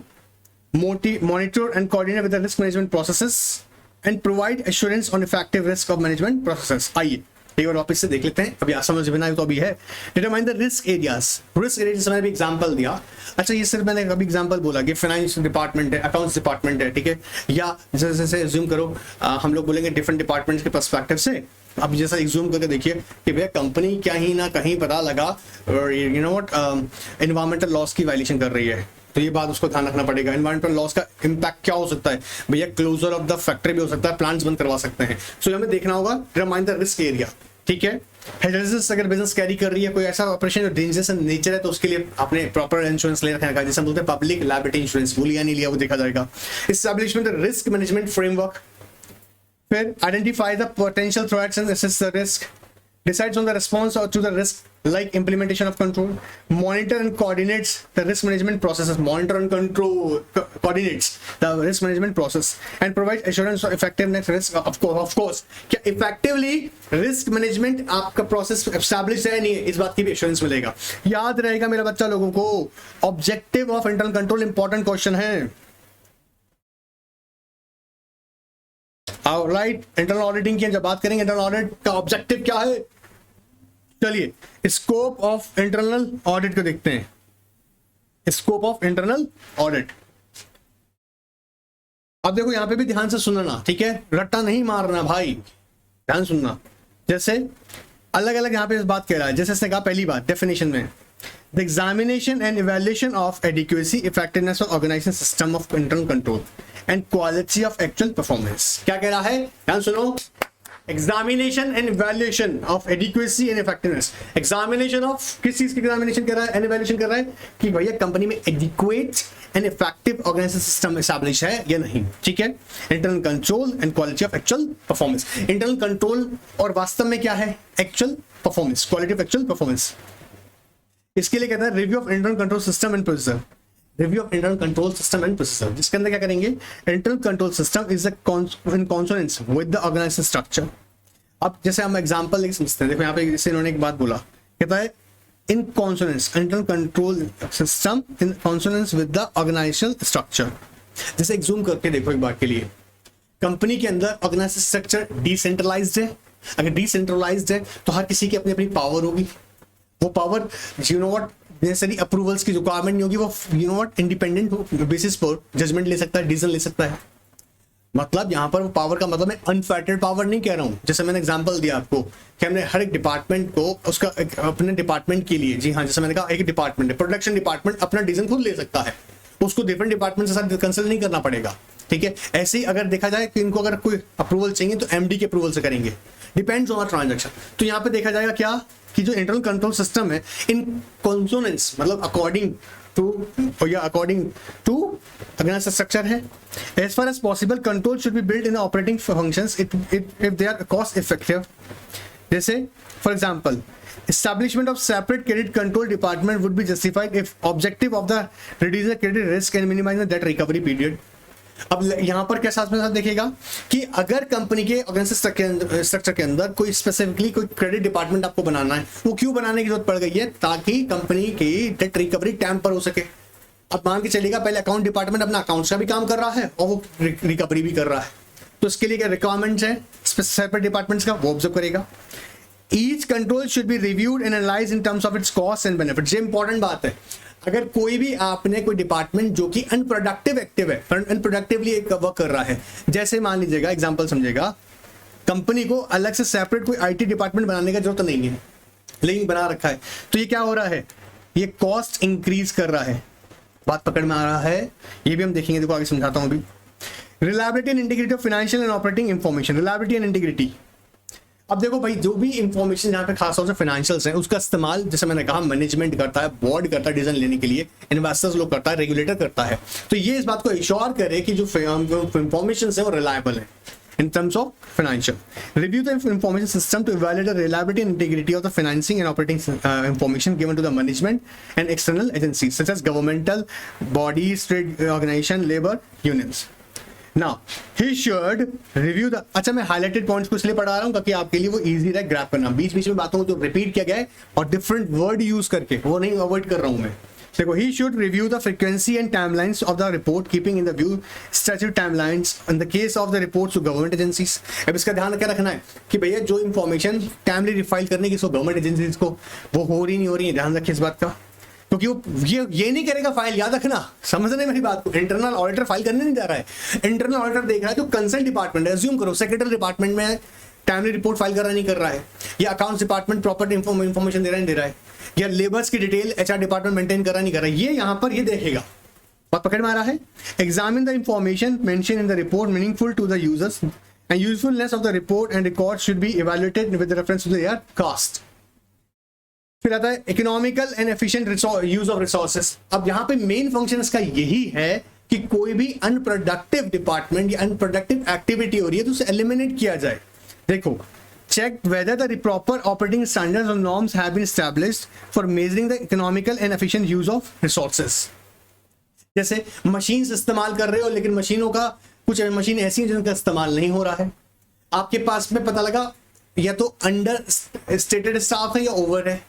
monitor and coordinate with the risk management processes, and provide assurance on effective risk of management processes। आइए एक बार वापस से देख लेते हैं, अभी समझ में ना तो अभी है। Determine the risk areas, risk area जैसे मैंने अभी एग्जांपल दिया। अच्छा ये सिर्फ मैंने अभी एग्जांपल बोला कि फाइनेंस डिपार्टमेंट है, अकाउंट्स डिपार्टमेंट है, ठीक है, या जैसे जैसे एज्यूम करो हम लोग बोलेंगे डिफरेंट डिपार्टमेंट्स के पर्सपेक्टिव से। अब जैसा एज्यूम करके देखिए कि भैया कंपनी क्या ही ना कहीं पता लगा you know what environmental loss की वायलेशन कर रही है, तो ये बात उसको ध्यान रखना पड़ेगा। एनवायरमेंटल लॉस का इंपैक्ट क्या हो सकता है भैया? क्लोजर ऑफ द फैक्ट्री भी हो सकता है, प्लांट्स बंद करवा सकते हैं। सो हमें देखना होगा डिटरमाइन द रिस्क एरिया। ठीक है, हेजर्स अगर बिजनेस कैरी कर रही है कोई ऐसा ऑपरेशन जो डेंजरस नेचर है, तो उसके लिए आपने प्रॉपर इंश्योरेंस ले रखा है, जैसे हम बोलते हैं पब्लिक लायबिलिटी इंश्योरेंस, भूल या नहीं लिया वो देखा जाएगा। एस्टैब्लिशमेंट रिस्क मैनेजमेंट फ्रेमवर्क, फिर identify the potential threats and assess the risk, decides on the response or to the risk like implementation of control, monitor and coordinates the risk management processes, monitor and control coordinates the risk management process and provides assurance of effectiveness risk of course क्या effectively risk management आपका process established है नहीं है, इस बात की भी assurance मिलेगा। याद रहेगा मेरा बच्चा लोगों को, objective of internal control important question है। राइट, इंटरनल ऑडिटिंग की जब बात करेंगे, इंटरनल ऑडिट का ऑब्जेक्टिव क्या है? चलिए स्कोप ऑफ इंटरनल ऑडिट को देखते हैं। स्कोप ऑफ इंटरनल ऑडिट, अब देखो यहां पे भी ध्यान से सुनना, ठीक है, रट्टा नहीं मारना भाई, ध्यान सुनना। जैसे अलग अलग यहां पे इस बात कह रहा है, जैसे इसने कहा पहली बात डेफिनेशन में, the examination and evaluation of adequacy effectiveness of organisation system of internal control and quality of actual performance. क्या कह रहा है? ध्यान सुनो, examination and evaluation of adequacy and effectiveness. Examination of किस चीज की एग्जामिनेशन कर रहा है, एंड इवैल्यूएशन कर रहा है कि भैया कंपनी में adequate and effective organisation system establish है या नहीं। ठीक है, internal control and quality of actual performance. Internal control और वास्तव में क्या है? Actual performance, quality of actual performance. इसके लिए कहता है review of internal control system and procedure, review of internal control system and procedure, जिसके अंदर क्या करेंगे? Internal control system is in consonance with the organisation structure अब जैसे हम एग्जांपल लेके समझते हैं, देखो यहाँ पे जैसे इन्होंने एक बात बोला, कहता है in consonance internal control system in consonance with the organizational structure. जैसे एक जूम करके देखो एक बार के लिए, कंपनी के अंदर ऑर्गेनाइजेशन स्ट्रक्चर डिसेंट्रलाइज्ड है। अगर डिसेंट्रलाइज्ड है तो हर किसी की अपनी अपनी पावर होगी। वो power you know what necessary approvals की रिक्वायरमेंट नहीं होगी। वो you know what independent basis पर जजमेंट ले सकता है, डिसीजन ले सकता है। मतलब यहाँ पर वो पावर का मतलब मैं अनफेटर्ड पावर नहीं कह रहा हूँ। जैसे मैंने एग्जांपल दिया आपको कि हमने हर एक डिपार्टमेंट को उसका अपने डिपार्टमेंट के लिए, जी हाँ, जैसे मैंने कहा एक डिपार्टमेंट है, प्रोडक्शन डिपार्टमेंट अपना डिसीजन खुद ले सकता है, उसको डिफरेंट डिपार्टमेंट के साथ कंसल्ट नहीं करना पड़ेगा। ठीक है, ऐसे ही अगर देखा जाए कि इनको अगर कोई अप्रूवल चाहिए तो एमडी के अप्रूवल से करेंगे, डिपेंड्स ऑन ट्रांजैक्शन। तो यहाँ पे देखा जाएगा क्या कि जो इंटरनल कंट्रोल सिस्टम है इन कॉन्सोनेंस मतलब अकॉर्डिंग टू ऑर्गेनाइजेशन स्ट्रक्चर है। As far as possible control should be build in operating functions if they are cost effective. जैसे for example establishment of separate credit control department would be justified if objective of the reduce the credit risk and minimize the debt recovery period। अब यहां पर क्या साथ में साथ देखेगा कि अगर कंपनी के ऑर्गेनाइजेशन स्ट्रक्चर के अंदर कोई स्पेसिफिकली कोई क्रेडिट डिपार्टमेंट आपको बनाना है, वो क्यों बनाने की जरूरत पड़ गई है, ताकि कंपनी की डेट रिकवरी टाइम पर हो सके। अब मान के चलेगा पहले अकाउंट डिपार्टमेंट अपना अकाउंट्स का भी काम कर रहा है और वो रिकवरी भी कर रहा है, तो इसके लिए क्या रिक्वायरमेंट्स है सेपरेट डिपार्टमेंट्स का, वो ऑब्जर्व करेगा। Each control should be reviewed and analyzed in terms of its costs and benefits। ये इंपॉर्टेंट बात है। अगर कोई भी आपने कोई डिपार्टमेंट जो कि अनप्रोडक्टिव एक्टिव है, अनप्रोडक्टिवली वर्क कर रहा है, जैसे मान लीजिएगा एग्जांपल समझेगा, कंपनी को अलग से सेपरेट कोई आईटी डिपार्टमेंट बनाने की जरूरत नहीं है, लेकिन बना रखा है, तो ये क्या हो रहा है, ये कॉस्ट इंक्रीज कर रहा है। बात पकड़ में आ रहा है, ये भी हम देखेंगे, देखो आगे समझाता हूं अभी। Reliability and integrity of financial and operating information. Reliability and integrity, अब देखो भाई जो भी इंफॉर्मेशन यहाँ पे खासतौर से फाइनेंशियल्स है, उसका इस्तेमाल जैसे मैंने कहा मैनेजमेंट करता है, बोर्ड करता है डिसीजन लेने के लिए, इन्वेस्टर्स लोग करता है, रेगुलेटर करता है। तो ये इस बात को इंश्योर करे कि जो इंफॉर्मेशन है वो रिलायबल है in terms of financial. Review the information system to evaluate the reliability and integrity of the financing and operating information given to the management and external agencies such as governmental bodies, trade organization, labor unions. Now he should review the, अच्छा मैं highlighted points को इसलिए पढ़ा रहा हूँ ताकि आपके लिए वो easy रहे ग्रैप करना। बीच बीच में बातों को जो रिपीट किया गया है और डिफरेंट वर्ड यूज करके वो नहीं अवॉइड कर रहा हूँ मैं। देखो, he should review the frequency and timelines of the report keeping in the view statutory timelines in the case of the reports to government agencies। अब इसका ध्यान क्या रखना है कि भैया जो इन्फॉर्मेशन टाइमली रिफाइल करने की सो गवर्नमेंट एजेंसीज को वो हो रही नहीं हो रही है, ध्यान रखिए इस बात का, क्योंकि वो ये नहीं करेगा फाइल, याद रखना, समझने मेरी बात को। इंटरनल ऑडिटर फाइल करने नहीं जा रहा है, इंटरनल ऑडिटर देख रहा है जो कंसर्न डिपार्टमेंट है, अज्यूम करो सेक्रेटरी डिपार्टमेंट में टाइमली रिपोर्ट फाइल कर रहा नहीं कर रहा है, या अकाउंट्स डिपार्टमेंट प्रॉपर इन्फॉर्मेशन दे रहा नहीं दे रहा है, या लेबर्स की डिटेल एचआर डिपार्टमेंट मेंटेन कर रहा नहीं कर रहा है, ये यहां पर ये देखेगा। बात पकड़ में आ रहा है। Examine the information mention in the report meaningful to the users and usefulness of the report and record should be evaluated with reference to their cost. फिर आता है economical and efficient use of resources. अब यहां पे मेन फंक्शन इसका यही है कि कोई भी अनप्रोडक्टिव डिपार्टमेंट या अनप्रोडक्टिव एक्टिविटी हो रही है तो उसे एलिमिनेट किया जाए। देखो, check whether the proper operating standards or norms have been established for measuring the economical and efficient use of resources। जैसे मशीन्स इस्तेमाल कर रहे हो लेकिन मशीनों का कुछ मशीन ऐसी हैं जिनका इस्तेमाल नहीं हो रहा है, आपके पास में पता लगा या तो अंडर स्टेटेड स्टाफ है या ओवर है,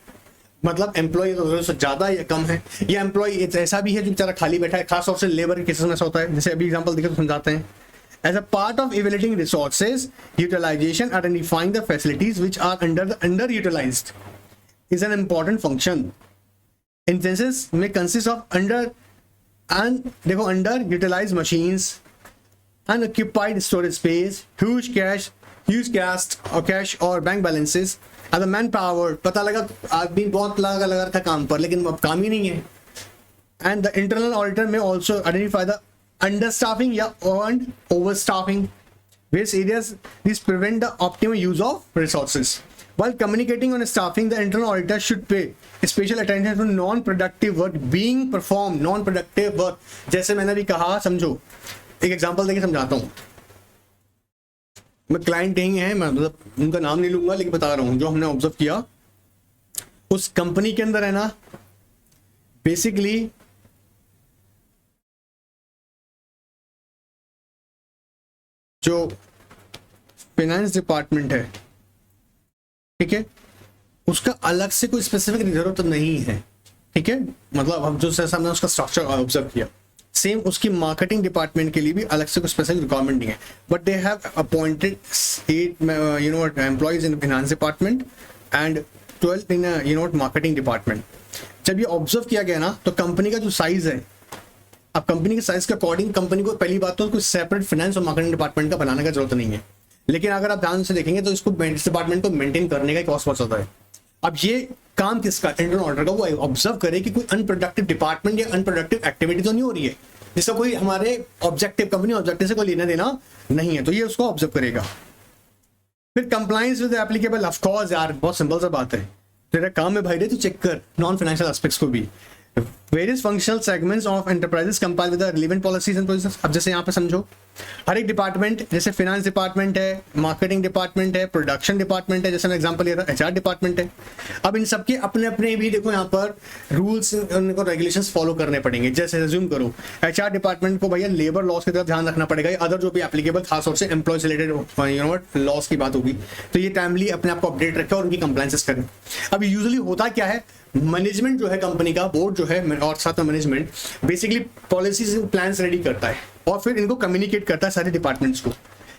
मतलब एम्प्लॉय से ज्यादा या कम है, या एम्प्लॉय ऐसा भी है जो बेचारा खाली बैठा है, खासतौर से लेबर के केसेस में ऐसा होता है। जैसे अभी एग्जांपल देखें तो समझाते हैं। As a part of evaluating resources utilization, identifying the facilities which are underutilized is an important function. Instances may consist of underutilized machines, unoccupied storage space, huge cash or bank balances, other manpower, पता लगा आदमी बहुत लगा था काम पर लेकिन अब काम ही नहीं है। And the internal auditor may also identify the understaffing and overstaffing, various areas these prevent the optimal use of resources. While communicating on staffing, the internal auditor should pay special attention to non-productive work being performed। non-productive work जैसे मैंने भी कहा, समझो एक एग्जांपल देके समझाता हूँ। मैं क्लाइंट नहीं है, मैं मतलब उनका नाम नहीं लूंगा लेकिन बता रहा हूँ जो हमने ऑब्जर्व किया उस कंपनी के अंदर है ना, बेसिकली जो फाइनेंस डिपार्टमेंट है ठीक है, उसका अलग से कोई स्पेसिफिक जरूरत तो नहीं है, ठीक है, मतलब हम जो जैसा हमने उसका स्ट्रक्चर ऑब्जर्व किया, सेम उसकी मार्केटिंग डिपार्टमेंट के लिए भी अलग से कोई स्पेसिफिक रिक्वायरमेंट नहीं है, but they have appointed 8 employees in finance department and 12 in marketing department. जब ये ऑब्जर्व किया गया ना, तो कंपनी का जो साइज है, अब कंपनी के साइज के अकॉर्डिंग कंपनी को पहली बात तो कोई सेपरेट फाइनेंस और मार्केटिंग डिपार्टमेंट का बनाने का जरूरत नहीं है, लेकिन अगर आप ध्यान से देखेंगे तो इसको डिपार्टमेंट को मेंटेन करने का कॉस्ट बहुत ज्यादा है। अब ये काम किसका, इंटरनल ऑडिटर का, वो ऑब्जर्व करे कि कोई अनप्रोडक्टिव डिपार्टमेंट या अनप्रोडक्टिव एक्टिविटी तो नहीं हो रही है जिसका कोई हमारे ऑब्जेक्टिव, कंपनी ऑब्जेक्टिव से कोई लेना देना नहीं है, तो ये उसको ऑब्जर्व करेगा। फिर compliance with applicable, of course यार बहुत सिंपल सा बात है, तेरा काम है भाई रे, तू चेक कर नॉन फाइनेंशियल एस्पेक्ट्स को भी। Various functional segments of enterprises compile with the relevant policies and procedures. अब जैसे यहाँ पे समझो, हर एक डिपार्टमेंट, जैसे फाइनेंस डिपार्टमेंट है, मार्केटिंग डिपार्टमेंट है, प्रोडक्शन डिपार्टमेंट है, जैसे मैं एग्जांपल लिया था एचआर डिपार्टमेंट है। अब इन सबके अपने अपने भी देखो यहाँ पर रूल्स उनको रेगुलेशंस फॉलो करने पड़ेंगे। जैसे रिज्यूम करो, एचआर डिपार्टमेंट को भैया लेबर लॉज की तरफ ध्यान रखना पड़ेगा, अदर जो भी एप्लीकेबल खास तौर से एम्प्लॉय से रिलेटेड लॉज की बात होगी, तो ये टाइमली अपने आप को अपडेट रखें और उनकी कंप्लायंसेस करें। अब यूजुअली होता क्या है, मैनेजमेंट जो है कंपनी का, बोर्ड जो है और साथ में management basically policies plans ready करता है और फिर इनको कम्युनिकेट करता है सारे डिपार्टमेंट्स को।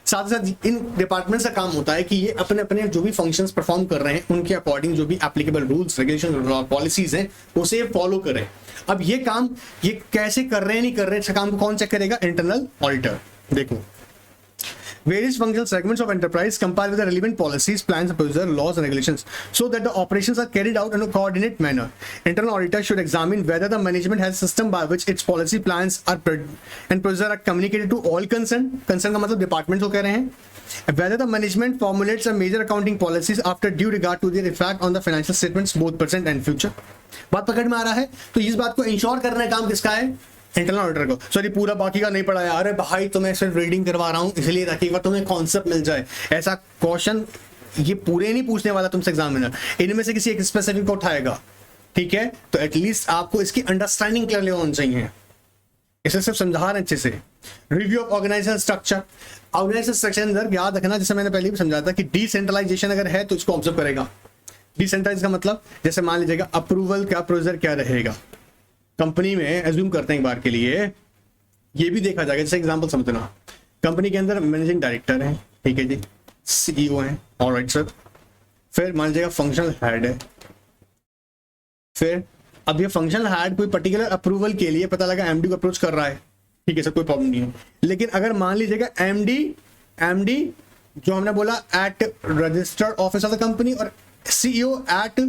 साथ ही साथ इन डिपार्टमेंट्स का काम होता है कि ये अपने अपने जो भी फंक्शंस परफॉर्म कर रहे हैं उनके अकॉर्डिंग जो भी एप्लीकेबल रूल्स रेगुलेशन पॉलिसीज हैं उसे फॉलो करें। अब ये काम ये कैसे कर रहे हैं नहीं कर रहे हैं, अच्छा काम को कौन चेक करेगा, इंटरनल ऑडिटर। देखो, various functional segments of enterprise compile with the relevant policies, plans, procedures, laws and regulations so that the operations are carried out in a coordinate manner. Internal auditor should examine whether the management has a system by which its policy, plans and procedures are communicated to all concerned का मतलब departments को कह रहे हैं, whether the management formulates a major accounting policies after due regard to their effect on the financial statements both present and future। बात पकड़ में आ रहा है, तो इस बात को इंश्योर करने का काम किसका है, इंटरनल ऑडिटर को। सॉरी पूरा बाकी का नहीं पढ़ा है, अरे भाई तो मैं सिर्फ रीडिंग करवा रहा हूँ इसलिए ताकि एक बार तुम्हें कॉन्सेप्ट मिल जाए। ऐसा क्वेश्चन ये पूरे नहीं पूछने वाला तुमसे एग्जामिनर, इनमें से किसी एक स्पेसिफिक को उठाएगा, ठीक है, तो एटलीस्ट आपको इसकी अंडरस्टैंडिंग क्लियर होनी चाहिए। इसे सिर्फ समझा रहे अच्छे से। Review of organisation structure, organisation structure अंदर याद रखना, जैसे मैंने पहले भी समझाया था कि डिसेंट्रलाइजेशन अगर है तो इसको ऑब्जर्व करेगा। डिसेंट्रलाइज का मतलब जैसे मान लीजिएगा अप्रूवल का प्रोसीजर क्या रहेगा कंपनी में, एज्यूम करते हैं एक बार के लिए, ये भी देखा जाएगा। जैसे एग्जांपल समझना, कंपनी के अंदर मैनेजिंग डायरेक्टर है, ठीक है जी, सीईओ है, ऑलराइट सर, फिर मान लीजिएगा फंक्शनल हेड है, फिर अब ये फंक्शनल हेड कोई पर्टिकुलर अप्रूवल के लिए पता लगा एमडी को अप्रोच कर रहा है, ठीक है सर कोई प्रॉब्लम नहीं है, लेकिन अगर मान लीजिएगा एमडी जो हमने बोला at registered office of the company और CEO at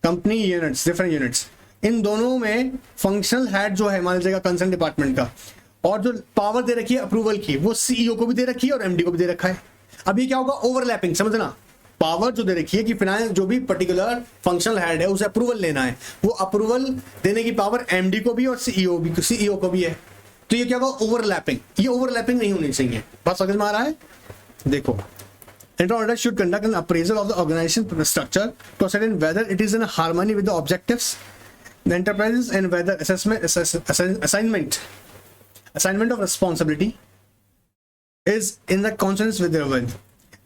company units, different units, इन दोनों में फंक्शनल हेड जो है मान लीजिएगा कंसर्न डिपार्टमेंट का, और जो पावर दे रखी है अप्रूवल की वो सीईओ को भी दे रखी है और एमडी को भी दे रखा है। अब ये क्या होगा, ओवरलैपिंग, समझना, पावर जो दे रखी है कि फाइनेंस जो भी पर्टिकुलर फंक्शनल हेड है उसे अप्रूवल लेना है, वो अप्रूवल देने की पावर एमडी को भी और सीईओ को भी है, तो ये क्या होगा, ओवरलैपिंग। ये ओवरलैपिंग नहीं होनी चाहिए, बात समझ में आ रहा है। देखो, internal auditor should conduct an appraisal of the organization structure to ascertain whether it is in harmony with the objectives the enterprises and whether assignment of responsibility is in the consonance with their will.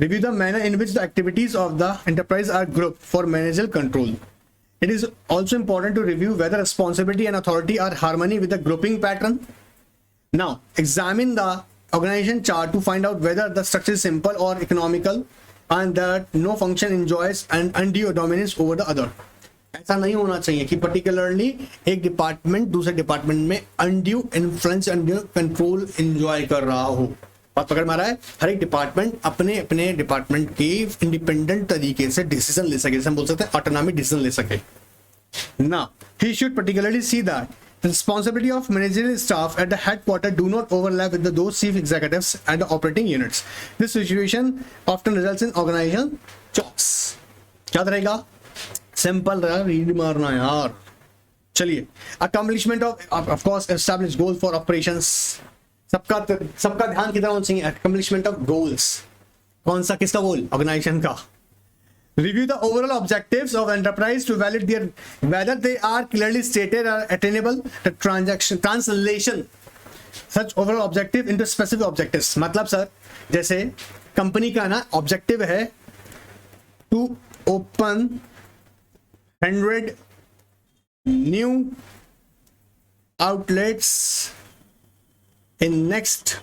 Review the manner in which the activities of the enterprise are grouped for managerial control. It is also important to review whether responsibility and authority are harmony with the grouping pattern. Now examine the organization chart to find out whether the structure is simple or economical and that no function enjoys an undue dominance over the other. ऐसा नहीं होना चाहिए कि पर्टिकुलरली एक डिपार्टमेंट दूसरे डिपार्टमेंट में undue influence, undue control enjoy कर रहा हो। बात पकड़ में आ रहा है, हर एक डिपार्टमेंट अपने अपने डिपार्टमेंट के इंडिपेंडेंट तरीके से डिसीजन ले सके, जैसे हम बोल सकते हैं ऑटोनॉमिक डिसीजन ले सके ना। He should particularly see that the responsibility of managerial staff at the headquarters do not overlap with those chief executives at the operating units. This situation often results in organizational chaos. क्या रहेगा, सिंपल रहा, रीड मारना यार। चलिए, accomplishment of course established goal for operations, सबका ध्यान कितना होना चाहिए, accomplishment of goals, कौन सा किसका गोल, ऑर्गेनाइजेशन का। Review the overall objectives of enterprise to validate whether they are clearly stated or attainable. The translation such overall objective into specific objectives. मतलब सर जैसे कंपनी का ना ऑब्जेक्टिव है to open 100 new outlets in next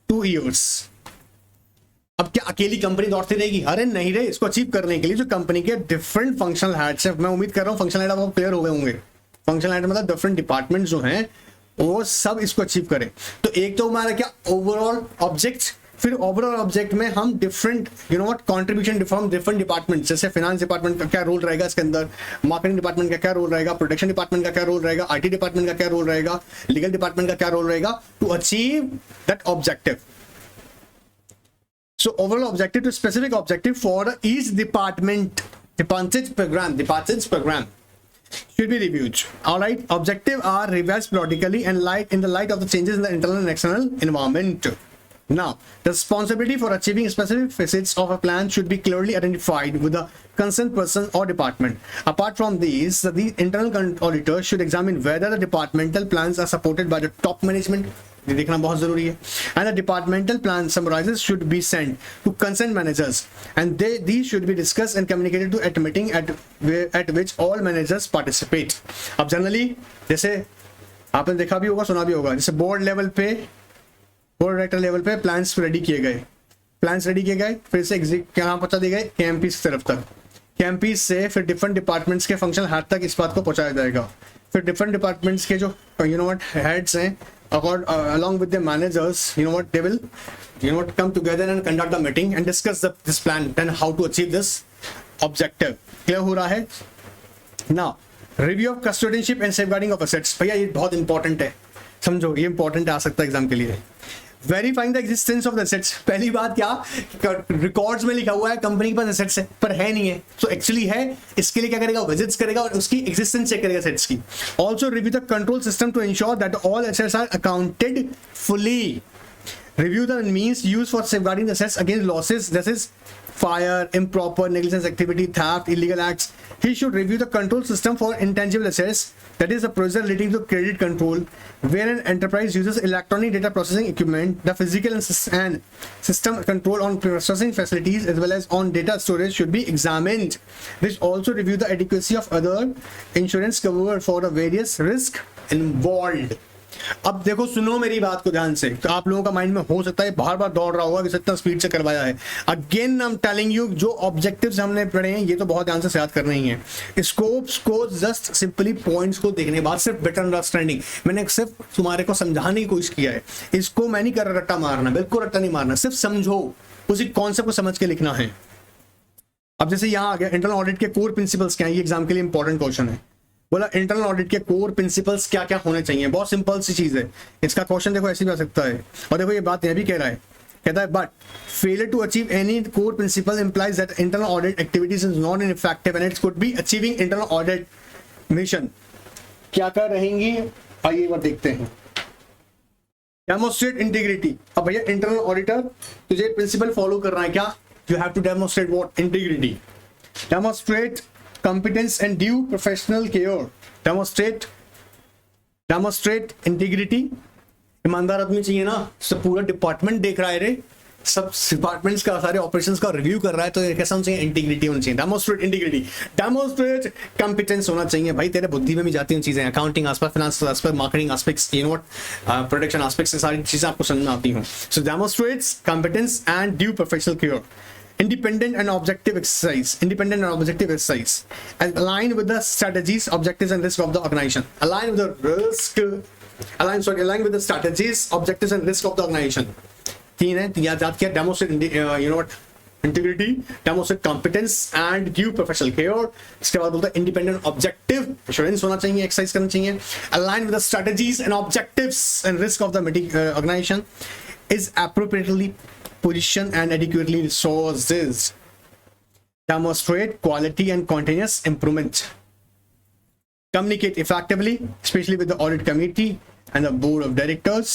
2 years. अब क्या अकेली कंपनी दौड़ती रहेगी? अरे नहीं रे, इसको अचीव करने के लिए जो कंपनी के डिफरेंट फंक्शनल हेड्स है, मैं उम्मीद कर रहा हूँ फंक्शनल हेड आपको क्लियर हो गए होंगे। फंक्शनल हेड मतलब डिफरेंट डिपार्टमेंट जो हैं वो सब इसको अचीव करें। तो एक तो हमारा क्या ओवरऑल ऑब्जेक्ट, फिर ओवरऑल ऑब्जेक्ट में हम different contribution from different department, जैसे फाइनेंस डिपार्टमेंट का क्या रोल रहेगा इसके अंदर, मार्केटिंग डिपार्टमेंट का क्या रोल रहेगा, प्रोडक्शन डिपार्टमेंट का क्या रोल रहेगा, आईटी डिपार्टमेंट का क्या रोल रहेगा, लीगल डिपार्टमेंट का क्या रोल रहेगा, to achieve that objective. So overall objective to specific objective for each department program should be reviewed. All right, objective are revised periodically and in the light of the changes in the internal and external environment. Now, the responsibility for achieving specific facets of a plan should be clearly identified with the concerned person or department. Apart from these, the internal auditor should examine whether the departmental plans are supported by the top management. ये देखना बहुत जरूरी है. And the departmental plan summarizes should be sent to concerned managers, and these should be discussed and communicated to at meeting at which all managers participate. अब जनरली जैसे आपने देखा भी होगा, सुना भी होगा, जैसे बोर्ड लेवल पे, बोर्ड डायरेक्टर लेवल पे प्लान्स रेडी किए गए, फिर से कहाँ पहुंचा दिए गए, KMPs की तरफ तक, KMPs से फिर डिफरेंट डिपार्टमेंट्स के फंक्शनल हेड तक इस बात को पहुंचाया जाएगा. फिर डिफरेंट डिपार्टमेंट्स के जो हेड्स हैं, along with the managers, they will come together and conduct the meeting and discuss this plan, then how to achieve this objective. Clear हो रहा है? Now, review of custodianship and safeguarding of assets. भैया ये बहुत इंपॉर्टेंट है, समझो ये इंपॉर्टेंट आ सकता है एग्जाम के लिए. Verifying the existence of the assets. पहली बात क्या, रिकॉर्ड्स में लिखा हुआ है कंपनी के पास एसेट्स है पर है नहीं है, तो एक्चुअली है, इसके लिए क्या करेगा, विजिट्स करेगा और उसकी एग्जिस्टेंस चेक करेगा एसेट्स की. Also review the control system to ensure that all assets are accounted fully. Review the means used for safeguarding the assets against losses, that is fire, improper negligence activity, theft, illegal acts. He should review the control system for intangible assets, that is the procedure relating to credit control, where an enterprise uses electronic data processing equipment. The physical and system control on processing facilities as well as on data storage should be examined. This also review the adequacy of other insurance cover for the various risks involved. अब देखो, सुनो मेरी बात को ध्यान से, तो आप लोगों का माइंड में हो सकता है बार बार दौड़ रहा होगा कि इतना स्पीड से करवाया है. Again I am telling you, जो ऑब्जेक्टिव्स हमने पढ़े हैं ये तो बहुत ध्यान से याद करने ही है. स्कोप्स को जस्ट सिंपली पॉइंट्स को देखने के बाद सिर्फ बेटर अंडरस्टैंडिंग, मैंने सिर्फ तुम्हारे को समझाने की कोशिश किया है. इसको मैं नहीं कर रहा रट्टा मारना, बिल्कुल रट्टा नहीं मारना, सिर्फ समझो, उसी कॉन्सेप्ट को समझ के लिखना है. अब जैसे यहाँ आ गया इंटरनल ऑडिट के कोर प्रिंसिपल्स क्या है, ये एग्जाम के लिए इंपॉर्टेंट क्वेश्चन है. बोला इंटरनल ऑडिट के कोर प्रिंसिपल्स क्या क्या होने चाहिए. बहुत सिंपल सी चीज है, इसका क्वेश्चन देखो ऐसे भी आ सकता है. और देखो ये बात यह भी कह रहा है, कहता है but failure to achieve any core principle implies that internal audit activities is not ineffective and it could be achieving internal audit mission. क्या क्या रहेंगी, आइए एक बार देखते हैं. Demonstrate integrity. अब भैया इंटरनल ऑडिटर तुझे प्रिंसिपल फॉलो करना है क्या, you have to demonstrate what, integrity. Demonstrate competence and due professional care. demonstrate integrity. ईमानदार आदमी चाहिए ना, सब पूरा डिपार्टमेंट देख रहा है रे, सब डिपार्टमेंट्स का सारे ऑपरेशंस का रिव्यू कर रहा है, तो कैसा होना चाहिए, इंटीग्रिटी होनी चाहिए. डेमोस्ट्रेट इंटीग्रिटी, डेमोस्ट्रेट कंपिटेंस होना चाहिए. भाई तेरे बुद्धि में भी जाती हैं चीजें, accounting aspect, finance aspect, marketing aspects, production aspects, से सारी चीजें आपको समझ में आती हूँ. So demonstrates competence and due professional care. Independent and objective exercise, and align with the strategies, objectives and risk of the organization. Align with the strategies, objectives and risk of the organization. तीन है, याद किया. Demonstrate integrity, demonstrate competence and due professional care. इसके बाद बोलता है independent objective assurance होना चाहिए, एक्सरसाइज करना चाहिए. Align with the strategies and objectives and risk of the organization. Is appropriately position and adequately resources. Demonstrate quality and continuous improvement. Communicate effectively, especially with the audit committee and the board of directors,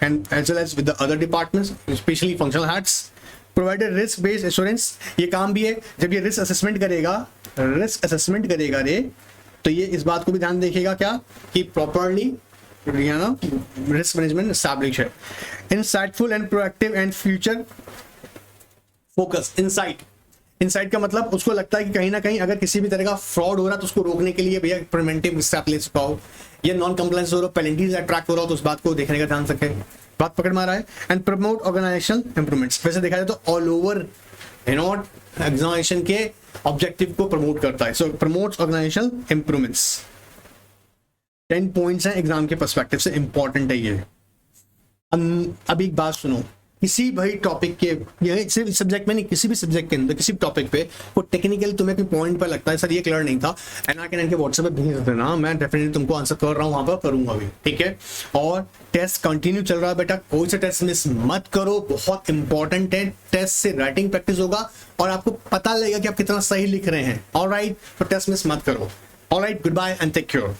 and as well as with the other departments, especially functional heads. Provide a risk based assurance. ये काम भी है, जब ये रिस्क असेसमेंट करेगा रे, तो ये इस बात को भी ध्यान देखेगा क्या कि प्रॉपरली risk management established है. Insightful and proactive and future focus. Insight insight का मतलब उसको लगता है कि कहीं ना कहीं अगर किसी भी तरह का फ्रॉड हो रहा है तो उसको रोकने के लिए भैया प्रिवेंटिव स्टेप ले चुका हो, या नॉन कंप्लायंस हो रहा हो, पेनल्टीज अट्रैक्ट हो रहा हो, तो उस बात को देखने का ध्यान रखे। बात पकड़ में आ रहा है। एंड प्रमोट ऑर्गेनाइजेशनल इंप्रूवमेंट्स, वैसे देखा जाए तो ऑल ओवर नॉट एग्जामिनेशन के ऑब्जेक्टिव को प्रमोट करता है। सो प्रमोट्स ऑर्गेनाइजेशनल इंप्रूवमेंट्स। 10 पॉइंट्स हैं एग्जाम के पर्सपेक्टिव से, इंपॉर्टेंट है ये। अब एक बात सुनो, किसी भाई टॉपिक के, ये सिर्फ सब्जेक्ट में नहीं, किसी भी सब्जेक्ट के अंदर किसी भी टॉपिक पे वो टेक्निकल तुम्हें कोई पॉइंट पर लगता है सर ये क्लियर नहीं था, NRK9 के व्हाट्सएप पे भेज देना, मैं डेफिनेटली तुमको आंसर कर रहा हूँ, वहां पर करूंगा भी, ठीक है। और टेस्ट कंटिन्यू चल रहा है बेटा, कोई सा टेस्ट मिस मत करो, बहुत इंपॉर्टेंट है। टेस्ट से राइटिंग प्रैक्टिस होगा और आपको पता लगेगा कि आप कितना सही लिख रहे हैं। ऑलराइट, तो टेस्ट मिस मत करो। Alright, good bye and take care.